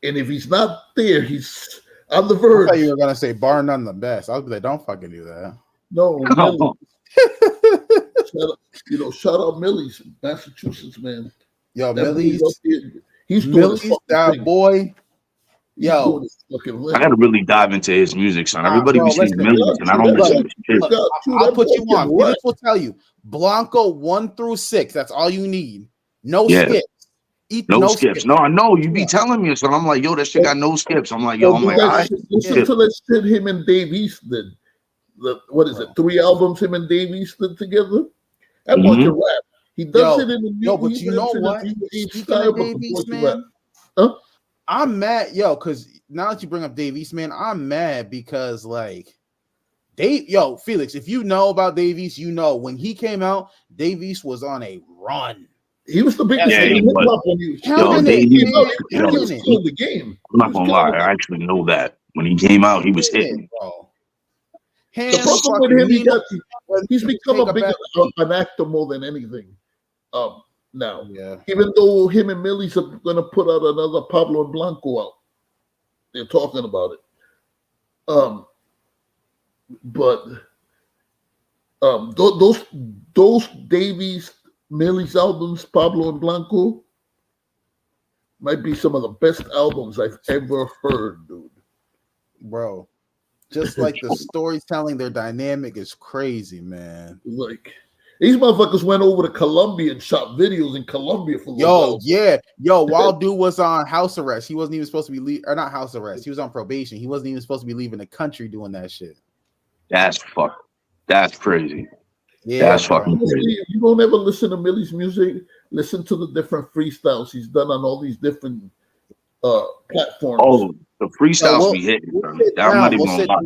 if he's not there, he's on the verge. I thought you were gonna say bar none the best. I was like, don't fucking do that. No. Shout out Millyz, Massachusetts, man. Yo, Millyz, he's doing Millyz, that thing. Boy. Yo, I gotta really dive into his music, son. Everybody be saying Millyz, and I don't listen to shit. I'll put you on. Felix will tell you. Blanco 1 through 6. That's all you need. No skips. No skips. No, I know you be telling me, so I'm like, yo, that shit got no skips. I'm like, yo, I'm like, all right. Listen to that shit him and Dave East did. What is it? 3 albums him and Dave East did together. That boy can rap. He does it in the yo, but you know what? Speaking of Dave East, man, I'm mad, because now that you bring up Dave East, man, I'm mad because like Felix, if you know about Dave East, you know when he came out, Dave East was on a run. He was the biggest thing in hip hop when he was killing the game. I'm not gonna lie, I actually know that when he came out, he was hitting. Bro. The problem with him, he's become an actor more than anything. Now, even though him and Millyz are gonna put out another Pablo and Blanco out, they're talking about it. But those Davies Millyz albums, Pablo and Blanco, might be some of the best albums I've ever heard, dude. Bro, just like the storytelling, their dynamic is crazy, man. Like these motherfuckers went over to Colombia and shot videos in Colombia for while dude was on house arrest, he wasn't even supposed to be not house arrest. He was on probation. He wasn't even supposed to be leaving the country doing that shit. That's crazy. Yeah, that's fucking crazy. You don't ever listen to Milly's music. Listen to the different freestyles he's done on all these different platforms. Oh, the freestyles be hitting. I'm not even gonna lie.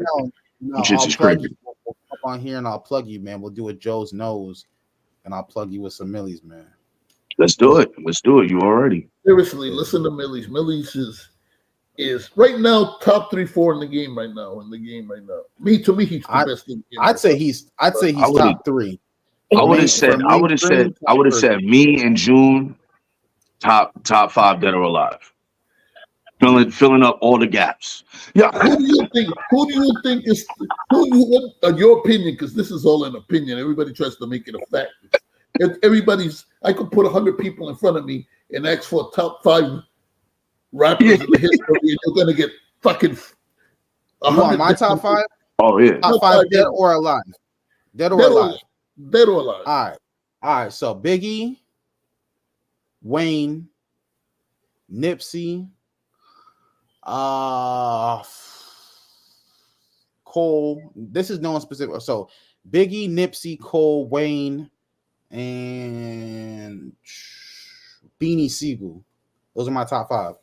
Shit's is crazy. We'll come on here and I'll plug you, man. We'll do a Joe's Nose, and I'll plug you with some Millyz, man. Let's do it. Let's do it. You already. Seriously, listen to Millyz. Millyz is right now top 3-4 in the game right now. To me, he's the best in the game. I'd say he's top 3. I would have said me and June top 5 dead or alive. Filling up all the gaps. Yeah. Who do you think is what, your opinion? Because this is all an opinion. Everybody tries to make it a fact. I could put 100 people in front of me and ask for a top 5 rappers in the history, and you're gonna get fucking 100. My top 5? Oh yeah. Top 5 dead or alive. Dead or alive. Dead or alive. All right. So Biggie, Wayne, Nipsey, Cole. This is no one specific. So Biggie, Nipsey, Cole, Wayne, and Beanie Siegel. Those are my top 5.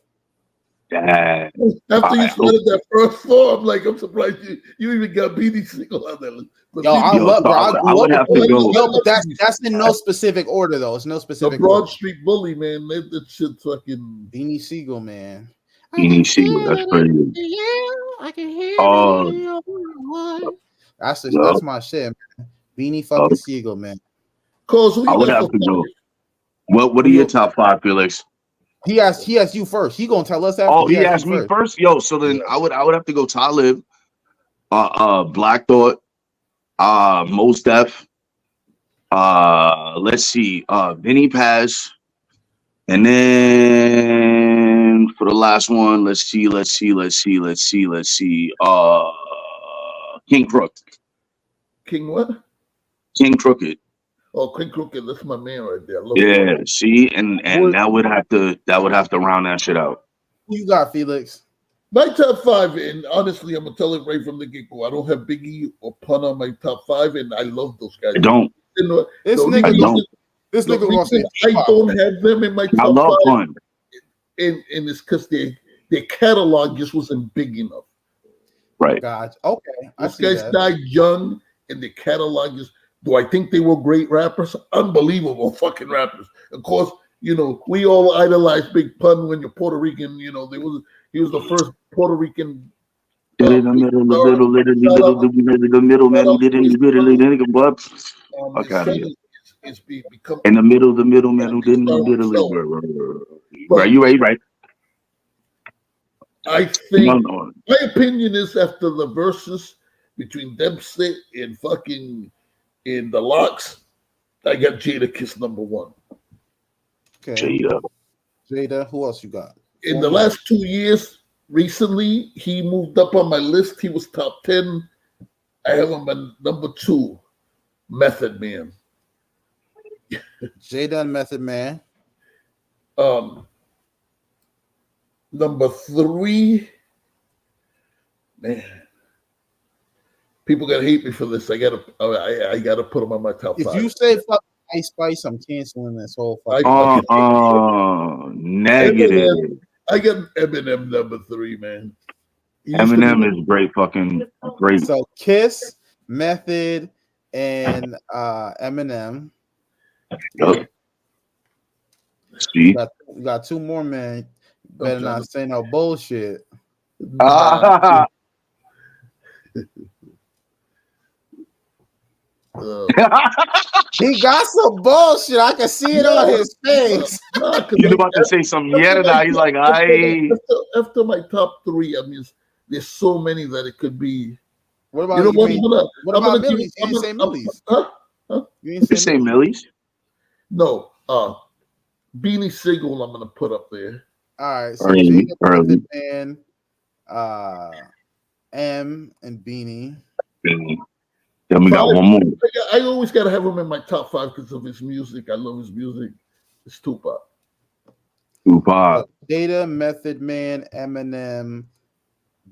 After you started that first 4, I'm surprised you even got Beanie Siegel on that list. I would have to go. No, but that's in no specific order though. It's no specific. The Broad order. Street Bully, man. That shit fucking Beanie Siegel, man. Beanie Siegel, that's crazy. I can hear you. That's my shit, man. Beanie fucking Siegel, man. I would have to go. What are your top 5, Felix? He asked you first. He gonna tell us after. Oh, he asked me first. Yo, so then I would have to go Talib, Black Thought, Mos Def, let's see, Vinny Paz, and then for the last one, let's see, King Crook. King what? King Crooked. Oh, King Crooked, that's my man right there. Yeah, see, and that would have to round that shit out. Who you got, Felix? My top 5, and honestly, I'm gonna tell it right from the get-go. I don't have Biggie or Pun on my top 5, and I love those guys. I don't. This nigga gonna say I don't have them in my top 5. I love Pun. And it's because their catalog just wasn't big enough. Right. God. Okay. Those guys died young, and their catalog is. Do I think they were great rappers? Unbelievable fucking rappers. Of course, we all idolize Big Pun when you're Puerto Rican. He was the first Puerto Rican. In the middle, man. In the middle, man. Who didn't right? You right? I think my opinion is after the verses between Dempsey and fucking. In the locks, I got Jada Kiss number 1. Okay. Jada. Who else you got? In the last 2 years, recently, he moved up on my list. He was top 10. I have him at number 2, Method Man. Jada and Method Man. Number 3, man. People gotta hate me for this. I gotta put them on my top 5. If you say fuck Ice Spice, I'm canceling this whole fucking. Negative. I got Eminem number 3, man. Eminem is great, fucking great. So Kiss, Method, and Eminem. Yep. We got 2 more, man. Better not say no bullshit. He got some bullshit. I can see it on his face. He's about to say something. Yeah, he's like, after my top 3, I mean, there's so many that it could be. What about Millyz? You didn't say Millyz. You didn't say Millyz? No. Beanie Siegel, I'm gonna put up there. All right. So early. Man, M and Beanie. Then we got one more. I always got to have him in my top 5 because of his music. I love his music. It's Tupac. Jada, Method Man, Eminem,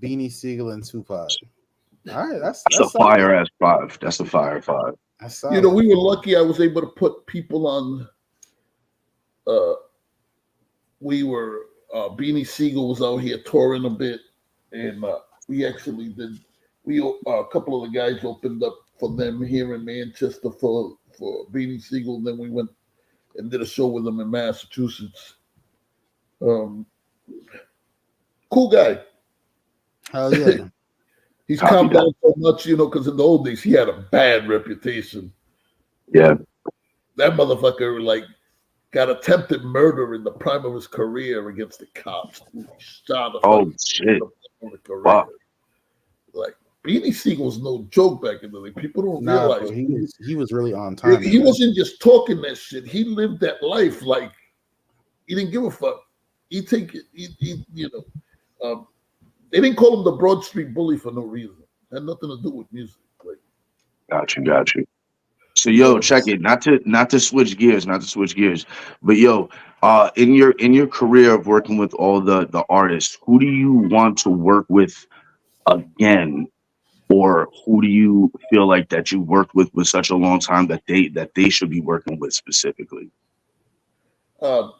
Beanie Siegel, and Tupac. All right, that's a fire ass 5. That's a fire 5. We were lucky. I was able to put people on. Beanie Siegel was out here touring a bit, and we actually did. A couple of the guys opened up for them here in Manchester for Beanie Siegel. Then we went and did a show with him in Massachusetts. Cool guy. Hell yeah. He's calmed down so much, because in the old days he had a bad reputation. Yeah. That motherfucker got attempted murder in the prime of his career against the cops. He shot a shit. Wow. Beanie Siegel's no joke back in the day. People don't realize he was really on time. He wasn't just talking that shit. He lived that life like he didn't give a fuck. He take it. They didn't call him the Broad Street Bully for no reason. It had nothing to do with music. Got you. So yo, check it. Not to switch gears, but yo, in your career of working with all the artists, who do you want to work with again, or who do you feel like that you worked with such a long time that they should be working with specifically? I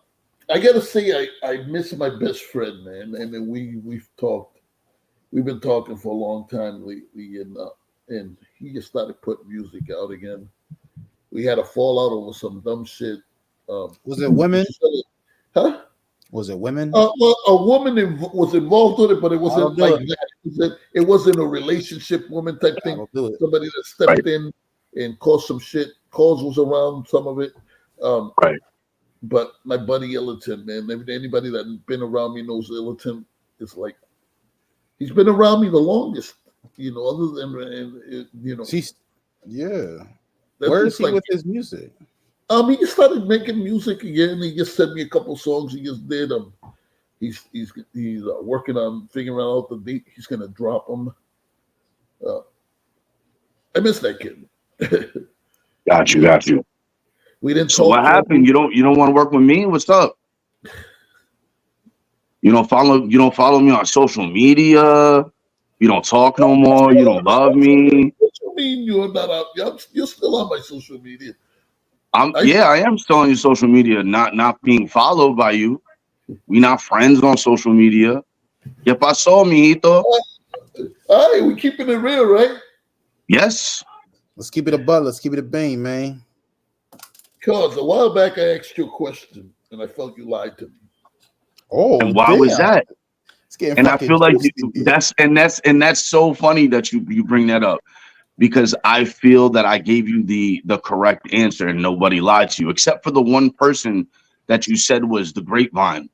gotta say, I miss my best friend, man, and we've talked. We've been talking for a long time lately, and he just started putting music out again. We had a fallout over some dumb shit. Was it women? Huh? Was it women? Well, a woman was involved with it, but it wasn't like that. It wasn't a relationship woman type thing. Somebody that stepped in and caused some shit. Cause was around some of it. Right. But my buddy Illiton, man, anybody that's been around me knows Illiton is like, he's been around me the longest, other than, yeah. Where is he with his music? He just started making music again. He just sent me a couple songs he just did. He's working on figuring out the date he's gonna drop them. I miss that kid. Got you. We didn't. So what happened? You don't want to work with me? What's up? You don't follow me on social media. You don't talk no more. You don't love me. What you mean you're not out? You're still on my social media. I am still on your social media, not being followed by you. We not friends on social media. ¿Qué pasó, mijito? All right, we keeping it real, right? Yes. Let's keep it a butt. Let's keep it a bang, man. Because a while back I asked you a question and I felt you lied to me. Oh, and why was that? And I feel like that's so funny that you bring that up, because I feel that I gave you the correct answer and nobody lied to you except for the one person that you said was the Grapevine.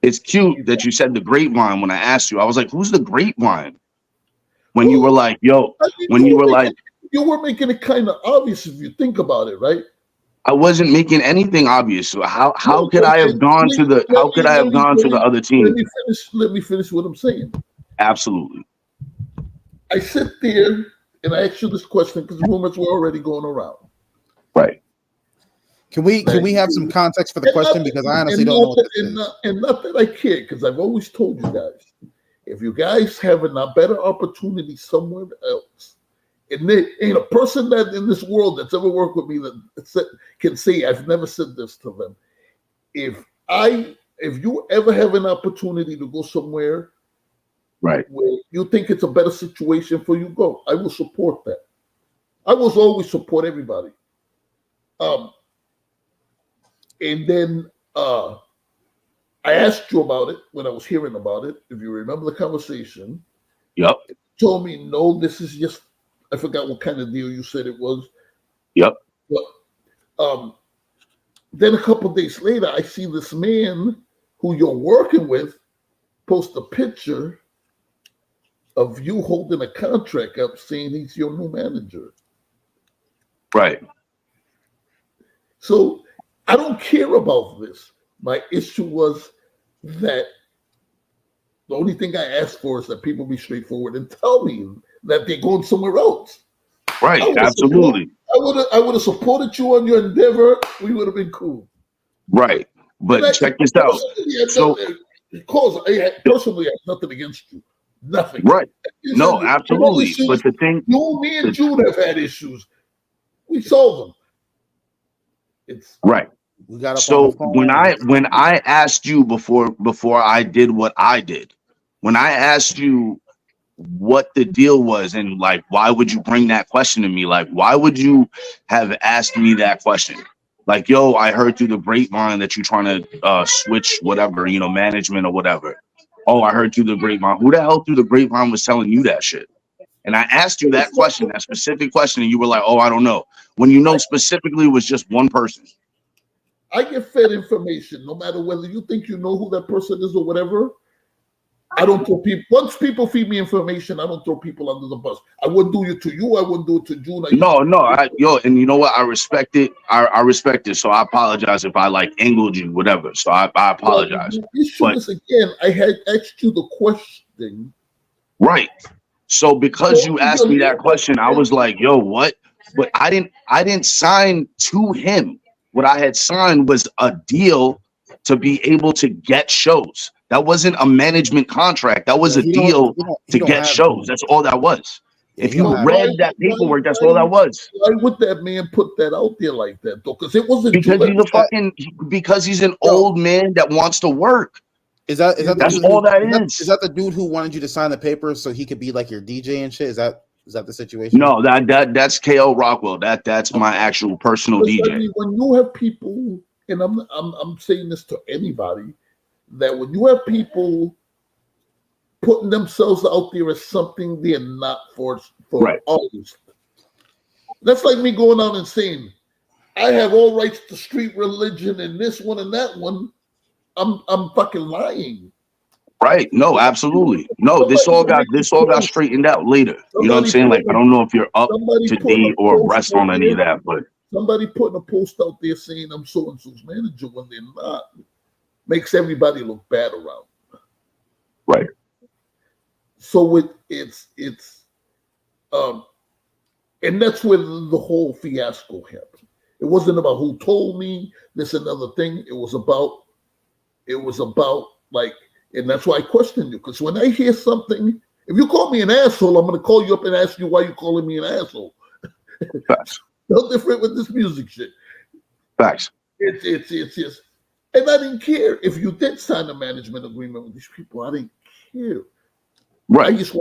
It's cute that you said the Grapevine when I asked you. I was like, who's the Grapevine? When you were like, yo, you were making it kind of obvious if you think about it, right? I wasn't making anything obvious. So how could I have gone to the other team? Let me finish what I'm saying. Absolutely. I sit there and I ask you this question because rumors were already going around. Right. Can we have some context for the question? Because I honestly don't know what this is. And not that I care, because I've always told you guys, if you guys have a better opportunity somewhere else, and there ain't a person that in this world that's ever worked with me that can say I've never said this to them. If you ever have an opportunity to go somewhere, right, where you think it's a better situation for you, go. I will support that. I will always support everybody. And then I asked you about it when I was hearing about it. If you remember the conversation, yep, you told me no. This is just, I forgot what kind of deal you said it was. Yep. But then a couple of days later, I see this man who you're working with post a picture of you holding a contract up saying he's your new manager. Right. So I don't care about this. My issue was that the only thing I asked for is that people be straightforward and tell me that they're going somewhere else. Right, absolutely. I would have supported you on your endeavor. We would have been cool. Right, but check this out. Personally, I have nothing against you. Nothing. Right. No, absolutely. But the thing, me and Jude have had issues. We solve them. It's right. We got so when I asked you before I did what I did, when I asked you what the deal was and like why would you bring that question to me? Like why would you have asked me that question? Like, yo, I heard through the grapevine that you're trying to switch whatever, management or whatever. Oh, I heard through the grapevine. Who the hell through the grapevine was telling you that shit? And I asked you that question, that specific question, and you were like, oh, I don't know. When you know specifically it was just one person. I get fed information, no matter whether you think you know who that person is or whatever. I don't throw people. Once people feed me information, I don't throw people under the bus. I wouldn't do it to you. I wouldn't do it to June. No. And you know what? I respect it. I respect it. So I apologize if I angled you, whatever. So I apologize. The issue is, again, I had asked you the question. Right. So because you asked me that question, I was like, yo, what? But I didn't sign to him. What I had signed was a deal to be able to get shows. That wasn't a management contract. That was a deal to get shows. That's all that was. If you read that paperwork, that's all that was. Why would that man put that out there like that, though? Because it wasn't because he's an old man that wants to work. That's all that is. Is that the dude who wanted you to sign the papers so he could be like your DJ and shit? Is that the situation? No, that's KL Rockwell. That's my actual personal DJ. I mean, when you have people, and I'm saying this to anybody, that when you have people putting themselves out there as something they're not for right. Artists, that's like me going out and saying, I have all rights to street religion and this one and that one. I'm fucking lying. Right. No, absolutely. No, this all got straightened out later. You know what I'm saying? Like, I don't know if you're up to date or abreast on any of that, but somebody putting a post out there saying I'm so and so's manager when they're not makes everybody look bad around. Right. So it's and that's where the whole fiasco happened. It wasn't about who told me this another thing. It was about like, and that's why I question you, because when I hear something, if you call me an asshole, I'm going to call you up and ask you why you're calling me an asshole. Facts. No different with this music shit. Facts. It's just, and I didn't care if you did sign a management agreement with these people. I didn't care. Right. I just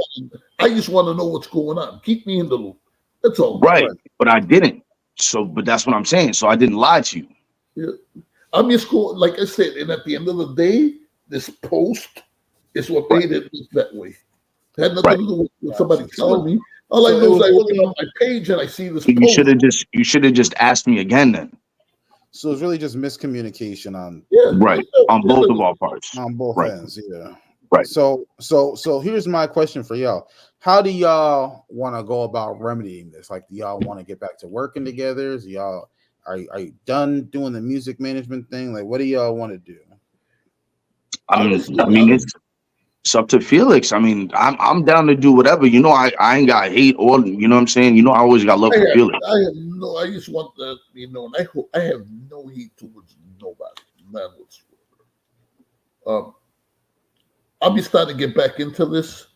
want to know what's going on. Keep me in the loop. That's all. Right. But I didn't. But that's what I'm saying. So I didn't lie to you. Yeah. I'm just going, like I said, and at the end of the day, this post is what made it look that way. It had nothing to do with somebody telling me. All I know is I open up my page and I see this post. You should have just asked me again then. So it's really just miscommunication on both of our parts. On both ends, yeah. Right. So here's my question for y'all. How do y'all want to go about remedying this? Like, do y'all want to get back to working together? Are you done doing the music management thing? Like, what do y'all want to do? I mean, it's up to Felix. I mean, I'm down to do whatever. I ain't got hate or you know what I'm saying. I always got love for Felix. I just want that, and I have no hate towards nobody, none whatsoever. I'll be starting to get back into this,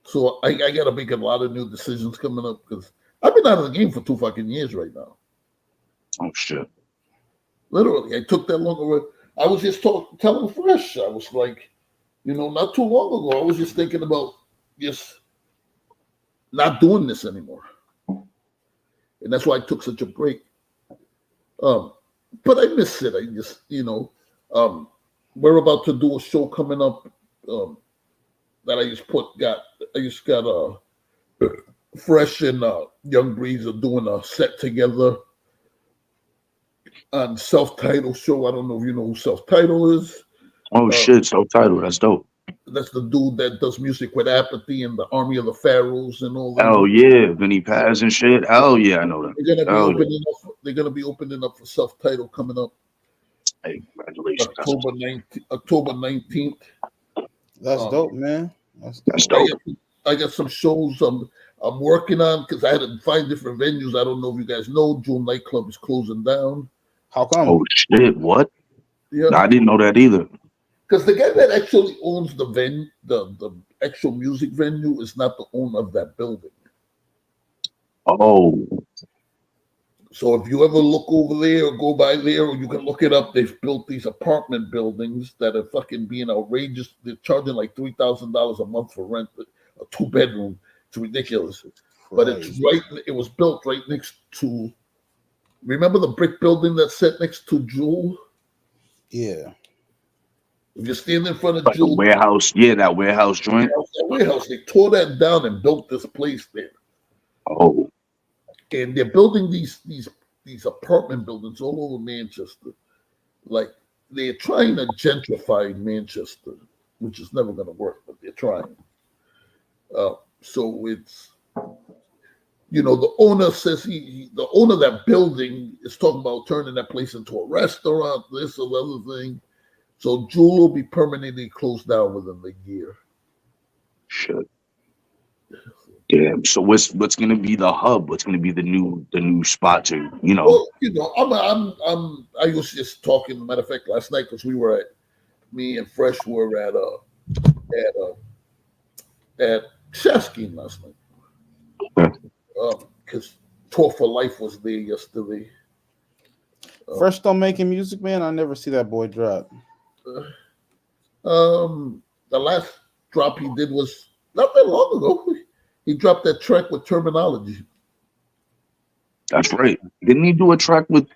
so I got to make a lot of new decisions coming up because I've been out of the game for 2 fucking years right now. Oh shit! Literally, I took that long away. I was just telling Fresh. I was like, not too long ago, I was just thinking about just not doing this anymore, and that's why I took such a break. But I miss it. I just, we're about to do a show coming up that I just got Fresh and Young Breeze are doing a set together on Self-Titled show. I don't know if you know who Self-Titled is. Oh shit, Self-Titled. That's dope. That's the dude that does music with Apathy and the Army of the Pharaohs and all that. Oh yeah, Vinny Paz and shit. Oh yeah, I know that. They're gonna be opening up for Self-Titled coming up. Hey, congratulations. October 19th. That's dope, man. That's dope. I got some shows I'm working on because I had to find different venues. I don't know if you guys know, June nightclub is closing down. How come? Oh shit! What? Yeah, I didn't know that either. Because the guy that actually owns the venue, the actual music venue, is not the owner of that building. Oh. So if you ever look over there or go by there, or you can look it up, they've built these apartment buildings that are fucking being outrageous. They're charging like $3,000 a month for rent, a 2-bedroom. It's ridiculous. But it was built right next to Remember the brick building that's set next to Jewel? Yeah. If you stand in front of Like a Jewel, warehouse. Yeah, that warehouse joint. that warehouse, they tore that down and built this place there. Oh, And they're building these apartment buildings all over Manchester. Like they're trying to gentrify Manchester, which is never going to work, but they're trying. So it's, the owner says the owner of that building is talking about turning that place into a restaurant, this or the other thing. So Jewel will be permanently closed down within a year. shit. Yeah. So what's gonna be the hub? What's gonna be the new spot to Well, I was just talking. Matter of fact, last night because me and Fresh were at Shasky last night. Because Tour for Life was there yesterday. Fresh still making music, man. I never see that boy drop. The last drop he did was not that long ago. He dropped that track with Terminology. That's right. Didn't he do a track with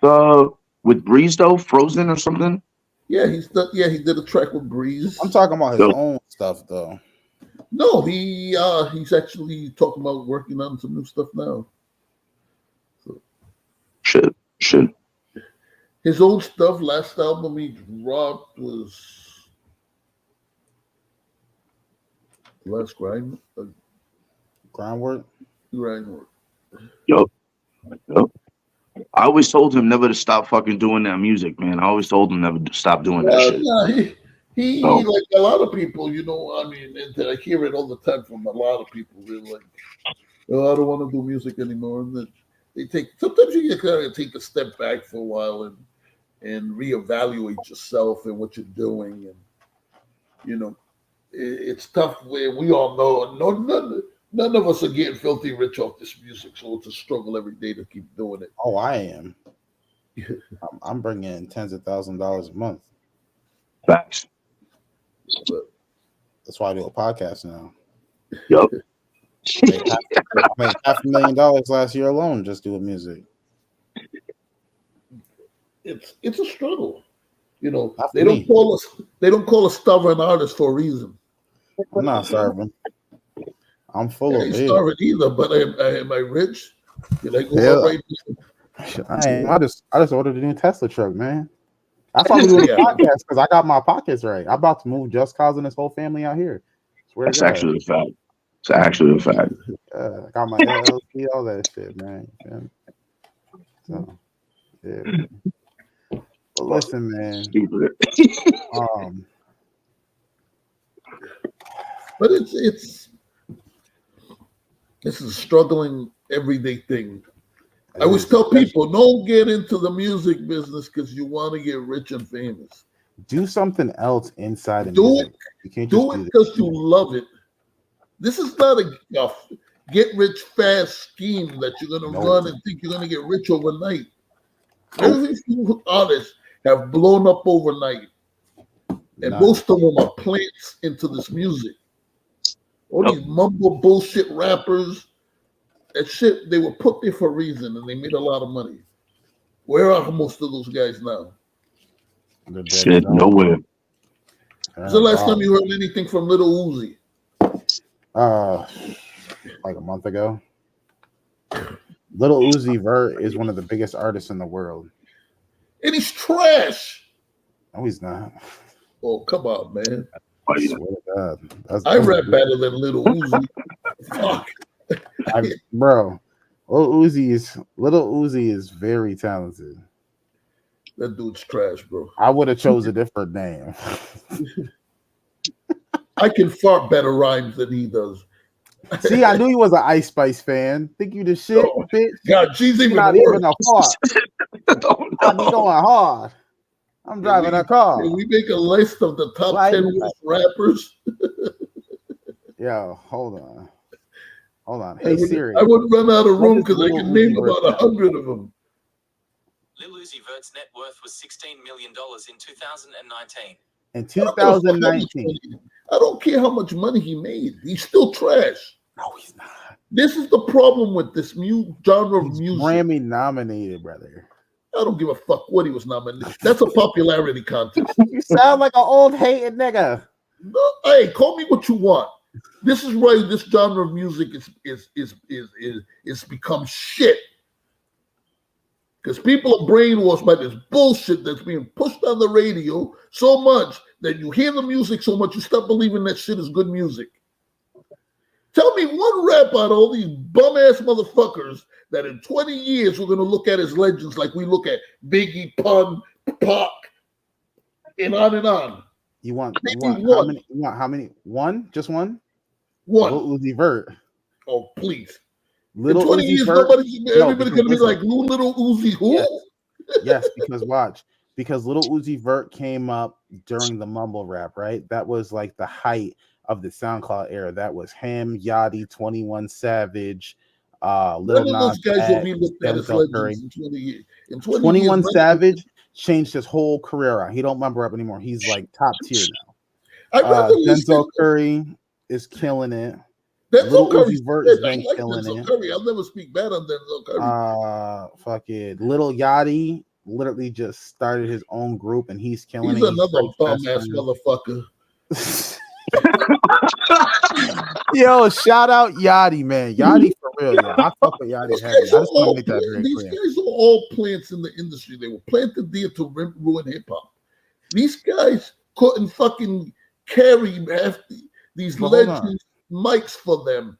Breeze though, Frozen or something? Yeah, he did a track with Breeze. I'm talking about his own stuff though. No, he's actually talking about working on some new stuff now. So, Shit. his old stuff, last album he dropped was Last Groundwork. Yup. I always told him never to stop fucking doing that music, man. I always told him never to stop doing that shit. Yeah, he like a lot of people, and I hear it all the time from a lot of people. They're like, "Oh, I don't want to do music anymore." And then sometimes you kind of take a step back for a while and reevaluate yourself and what you're doing, and it's tough. Where we all know, none of us are getting filthy rich off this music, so it's a struggle every day to keep doing it. Oh, I am. I'm bringing in tens of $1,000s a month. Facts. That's why I do a podcast now. Yup. I made $500,000 last year alone just doing music. It's a struggle. They me. don't call us starving artists for a reason. I'm not starving. I'm full I of ain't it. starving either, but am I rich? Did I go right? I just ordered a new Tesla truck, man. That's why we do the podcast, because I got my pockets right. I'm about to move Just Cause and his whole family out here. That's actually a fact. It's actually a fact. I got my LLC, all that shit, man. So, yeah. But listen, man. But it's this is a struggling everyday thing. I always tell people, don't get into the music business because you want to get rich and famous. Do something else inside of do music. it. You can't do it because you love it. This is not a get rich fast scheme that you're going to run and think you're going to get rich overnight. Very few artists have blown up overnight, and most of them are plants into this music. All these mumble bullshit rappers, that shit, they were put there for a reason and they made a lot of money. Where are most of those guys now? Shit, nowhere. When's the last time you heard anything from Little Uzi? Like a month ago. Little Uzi Vert is one of the biggest artists in the world. And he's trash. No, he's not. Oh, come on, man. I swear to God. I rap better than Little Uzi. Fuck. Bro, Little Uzi is very talented. That dude's trash, bro. I would have chose a different name. I can fart better rhymes than he does. See, I knew he was an Ice Spice fan. Think you the shit, bitch? God, she's even not worse. Even a fart. I be going hard. I'm driving a car. We make a list of the top 10 worst rappers. Yo, hold on. Hey, Siri. I would run out of room because I can name about 100 of them. Lil Uzi Vert's net worth was $16 million in 2019. In 2019. I don't care how much money he made. He's still trash. No, he's not. This is the problem with this new genre of music. Grammy nominated, brother. I don't give a fuck what he was nominated. That's a popularity contest. You sound like an old hating nigga. No, hey, call me what you want. This is why this genre of music is become shit. Because people are brainwashed by this bullshit that's being pushed on the radio so much that you hear the music so much you stop believing that shit is good music. Tell me one rap out of all these bum-ass motherfuckers that in 20 years we're going to look at as legends like we look at Biggie, Pun, Pac, and on and on. You want how many? One? Just one? One. Lil Uzi Vert. Oh, please. Little in 20 Uzi years, Vert. everybody's going to be like, Little Uzi who? Yes, because watch. Because Little Uzi Vert came up during the mumble rap, right? That was like the height of the SoundCloud era. That was him, Yachty, 21 Savage, Lil Nas guys will be X, looked at as Denzel legends Curry. in 20 years. 21 Savage changed his whole career out. He don't mumble rap anymore. He's like top tier now. Denzel Curry is killing it. Denzel Curry has been killing Denzel it. Curry. I'll never speak bad on Denzel Curry. Fuck it. Little Yachty literally just started his own group and he's killing it. He's another bum-ass motherfucker. Yo, shout out Yachty, man. Yachty for real, yo. I fuck with Yachty heavy. I just want to make that very these clear. guys are all plants in the industry. They were planted there to ruin hip-hop. These guys couldn't fucking carry these legends mics for them.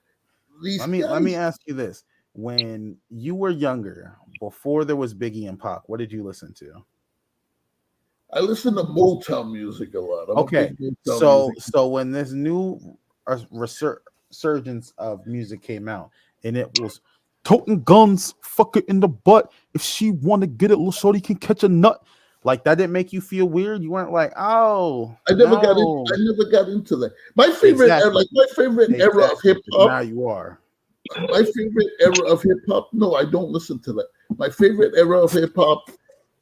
Let me ask you this. When you were younger, before there was Biggie and Pac, what did you listen to? I listen to Motown music a lot. Okay, so when this new resurgence of music came out, and it was toting guns, fuck it in the butt. If she want to get it, little shorty can catch a nut. Like that didn't make you feel weird. You weren't like, oh, I never got into that. My favorite, era of hip hop. Now you are. My favorite era of hip hop. No, I don't listen to that. My favorite era of hip hop.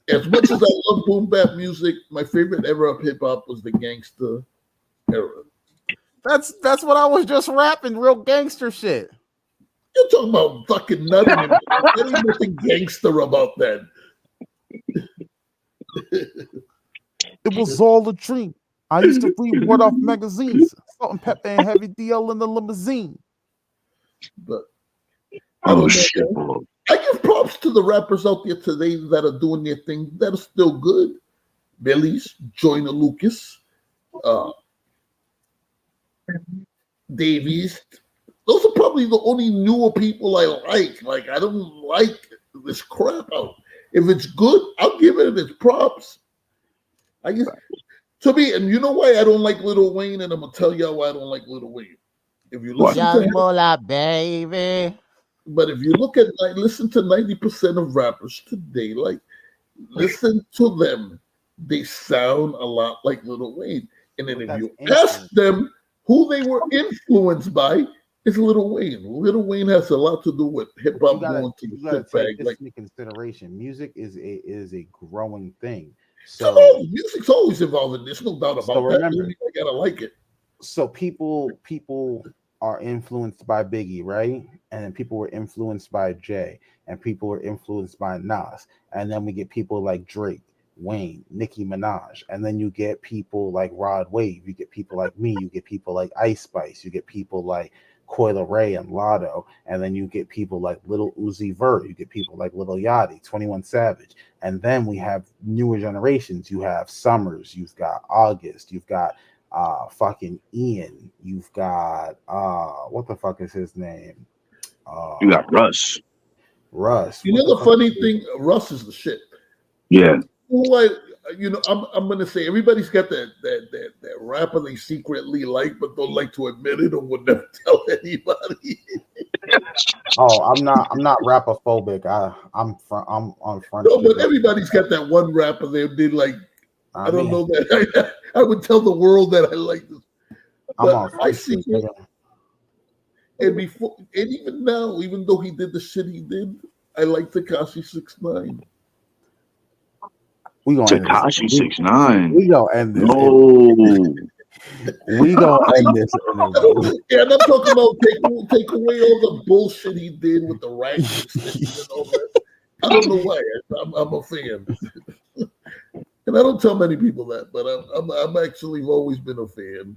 As much as I love boom bap music, my favorite era of hip hop was the gangster era. That's what I was just rapping, real gangster shit. You're talking about fucking nothing. There ain't nothing gangster about that. It was all a dream. I used to read Word Off magazines, Salt and Pepper and Heavy DL in the limousine. But shit. I give props to the rappers out there today that are doing their thing that are still good. Millyz, Joyner Lucas, Davies. Those are probably the only newer people I like. Like, I don't like this crap out. If it's good, I'll give it its props. To me, and you know why I don't like Lil Wayne, and I'm gonna tell y'all why I don't like Lil Wayne. If you listen to him, baby. But if you listen to 90% of rappers today, like listen to them, they sound a lot like Lil Wayne. And then if you ask them who they were influenced by, it's Lil Wayne. Lil Wayne has a lot to do with hip hop going to the shit bag. Take this into consideration. Music is a growing thing. So music's always evolving. There's no doubt about that. Remember, I gotta like it. So people are influenced by Biggie, right? And then people were influenced by Jay, and people were influenced by Nas, and then we get people like Drake, Wayne, Nicki Minaj, and then you get people like Rod Wave, you get people like me, you get people like Ice Spice, you get people like Coil Ray and Lotto, and then you get people like Little Uzi Vert, you get people like Lil Yachty, 21 Savage, and then we have newer generations. You have Summers, you've got August, you've got fucking Ian, you've got what the fuck is his name? You got Russ. You know the funny thing, Russ is the shit. Yeah. I'm gonna say everybody's got that rapper they secretly like but don't like to admit it or would never tell anybody. I'm not rapophobic. I'm on front. No, but everybody's got that one rapper they did like. I don't know that I would tell the world that I like this. But I see it, and even now, even though he did the shit he did, I like Tekashi 6ix9ine. Tekashi 6ix9ine. We gonna end this. No. We gonna end this. Yeah, and I'm talking about take away all the bullshit he did with the rackets and all that. I don't know why. I'm a fan. And I don't tell many people that, but I'm actually always been a fan.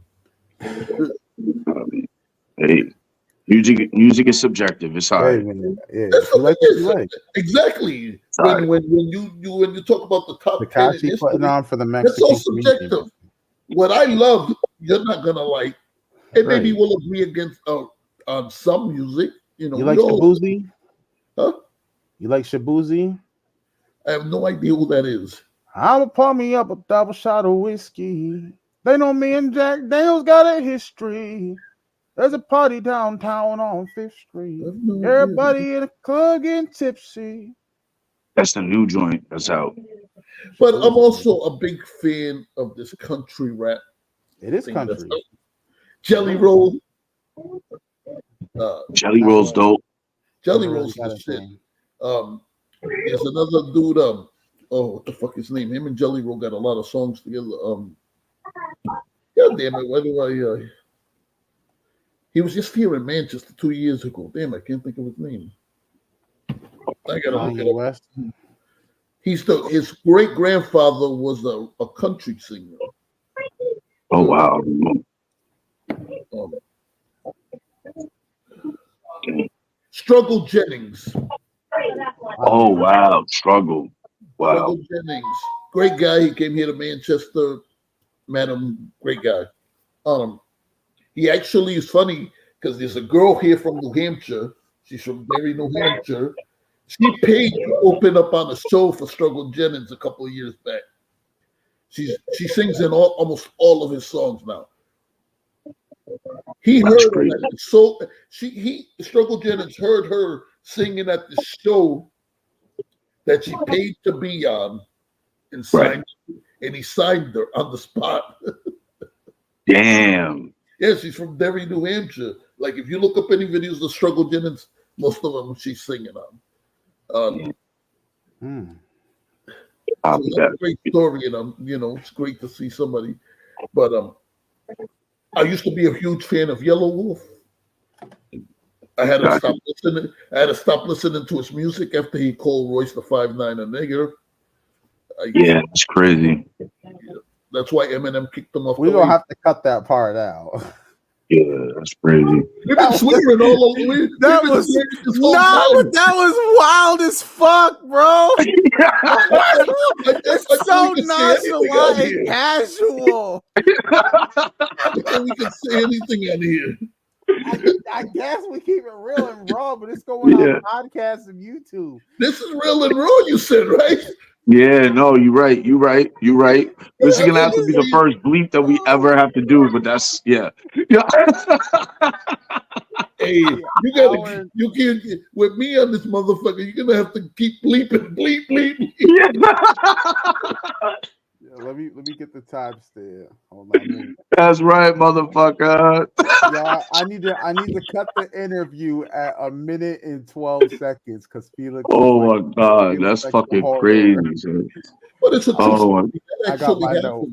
Hey, music is subjective. It's all Hey, right. man, yeah, That's if you like what you what it like. is. Exactly. It's all right. When you talk about the top 10 in Takashi history, putting on for the that's all Mexican community. subjective. What I love, you're not gonna like, and maybe Right. we'll agree against on some music. You know, You we like all, Shabuzi? huh? You like Shabuzi? I have no idea who that is. I'ma pour me up a double shot of whiskey. They know me and Jack Daniels got a history. There's a party downtown on 5th Street. I have no idea. Everybody in the club getting tipsy. That's the new joint that's out. But I'm Shabuzi. also a big fan of this country rap It is thing. That's country. Jelly Roll. Jelly Roll's dope. Jelly Never really Roll's got the into shit. him. There's another dude. What the fuck his name? Him and Jelly Roll got a lot of songs together. God damn it! Why do I? He was just here in Manchester 2 years ago. Damn, I can't think of his name. I gotta look it Kanye up. West. His great grandfather was a country singer. Oh wow. Um, Struggle Jennings. Oh wow. Struggle. Wow. Struggle Jennings. Great guy. He came here to Manchester. Met him. Great guy. He actually is funny because there's a girl here from New Hampshire. She's from Derry, New Hampshire. She paid to open up on a show for Struggle Jennings a couple of years back. She sings in almost all of his songs now. He That's heard her. crazy. So Struggle Jennings heard her singing at the show that she paid to be on, and signed, and he signed her on the spot. Damn. Yeah, she's from Derry, New Hampshire. Like if you look up any videos of Struggle Jennings, most of them she's singing on. So that's a great story, and it's great to see somebody. But I used to be a huge fan of Yellow Wolf. I had to stop listening. I had to stop listening to his music after he called Royce the 5'9" a nigger. Yeah, it's crazy. That's why Eminem kicked him off. We're gonna have to cut that part out. Yeah, that's crazy. We've been swearing all over. That was wild as fuck, bro. It's so nonchalant and casual. We can say anything on here. I guess we keep it real and raw, but it's going on podcasts and YouTube. This is real and raw, you said, right? Yeah, no, you're right. This is gonna have to be the first bleep that we ever have to do, but that's yeah. Hey, you can't with me on this motherfucker. You're gonna have to keep bleeping, bleep. Yeah, let me get the timestamp. Hold on. That's right, motherfucker. Yeah, I need to cut the interview at 1 minute and 12 seconds because Felix. Oh my god, that's fucking crazy. But it's a true I got my note.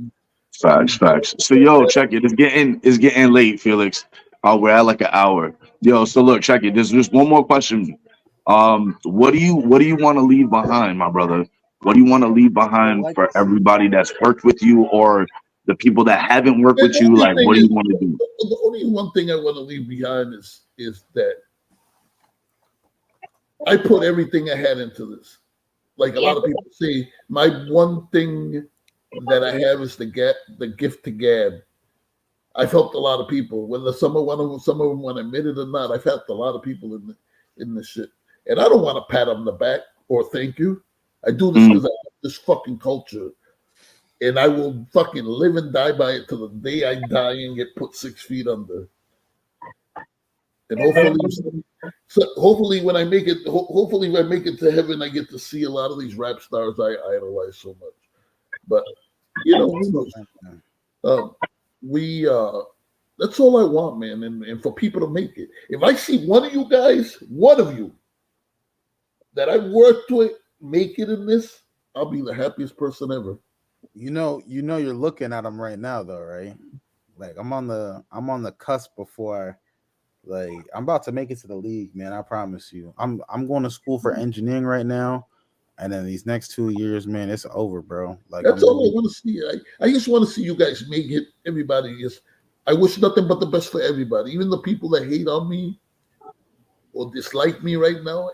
Facts. So yo, check it. It's getting late, Felix. We're at like an hour. Yo, so look, check it. There's just one more question. What do you want to leave behind, my brother? What do you want to leave behind for everybody that's worked with you or the people that haven't worked with you? Like, what do you want to do? The only one thing I want to leave behind is that I put everything I had into this. Like a lot of people say, my one thing that I have is the gift to gab. I've helped a lot of people. Whether some of them want to admit it or not, I've helped a lot of people in this shit. And I don't want to pat on the back or thank you. I do this because I love this fucking culture. And I will fucking live and die by it till the day I die and get put 6 feet under. And hopefully when I make it, hopefully when I make it to heaven, I get to see a lot of these rap stars I idolize so much. But who knows? That's all I want, man, and for people to make it. If I see one of you that I worked with make it in this, I'll be the happiest person ever. You're looking at them right now, though, right? Like I'm on the cusp before, like I'm about to make it to the league, man. I promise you. I'm going to school for engineering right now. And then these next 2 years, man, it's over, bro. Like That's all I want to see. I just want to see you guys make it. Everybody just. I wish nothing but the best for everybody, even the people that hate on me or dislike me right now.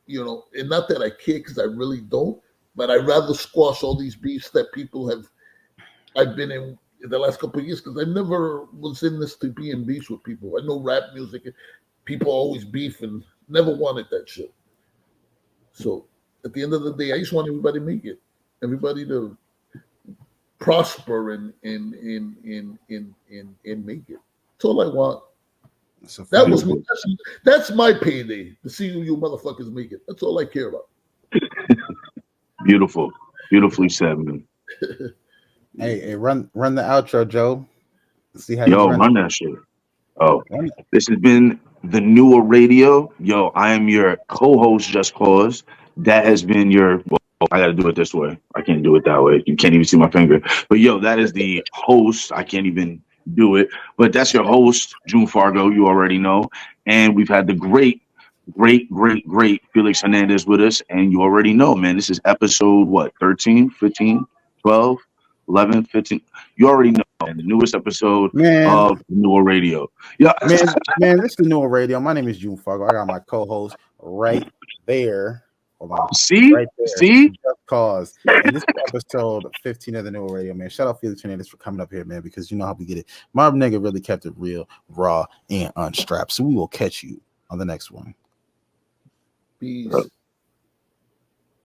You know, and not that I care because I really don't, but I'd rather squash all these beefs that people have. I've been in the last couple of years because I never was in this to be in beefs with people. I know rap music, people always beef and never wanted that shit. So at the end of the day, I just want everybody to make it, everybody to prosper and make it. That's all I want. That was that's my payday to see you motherfuckers make it. That's all I care about. Beautiful, beautifully said, man. Hey, run the outro, Joe. See how Yo, you run that shit. Oh, this has been the Newer Radio. Yo, I am your co-host, Just Cause. That has been your. Well, I got to do it this way. I can't do it that way. You can't even see my finger. But yo, that is the host. I can't even do it. But that's your host, June Fargo. You already know. And we've had the great Felix Hernandez with us. And you already know, man. This is episode what? 13, 15, 12, 11, 15. You already know. And the newest episode of Newer Radio. Yeah, man, this is the Newer Radio. My name is June Fargo. I got my co-host right there. Hold on. See? Right there. See? Just Cause. And this is episode 15 of the Newer Radio, man. Shout out Felix Hernandez for coming up here, man, because you know how we get it. My nigga really kept it real, raw, and unstrapped. So we will catch you on the next one. Peace.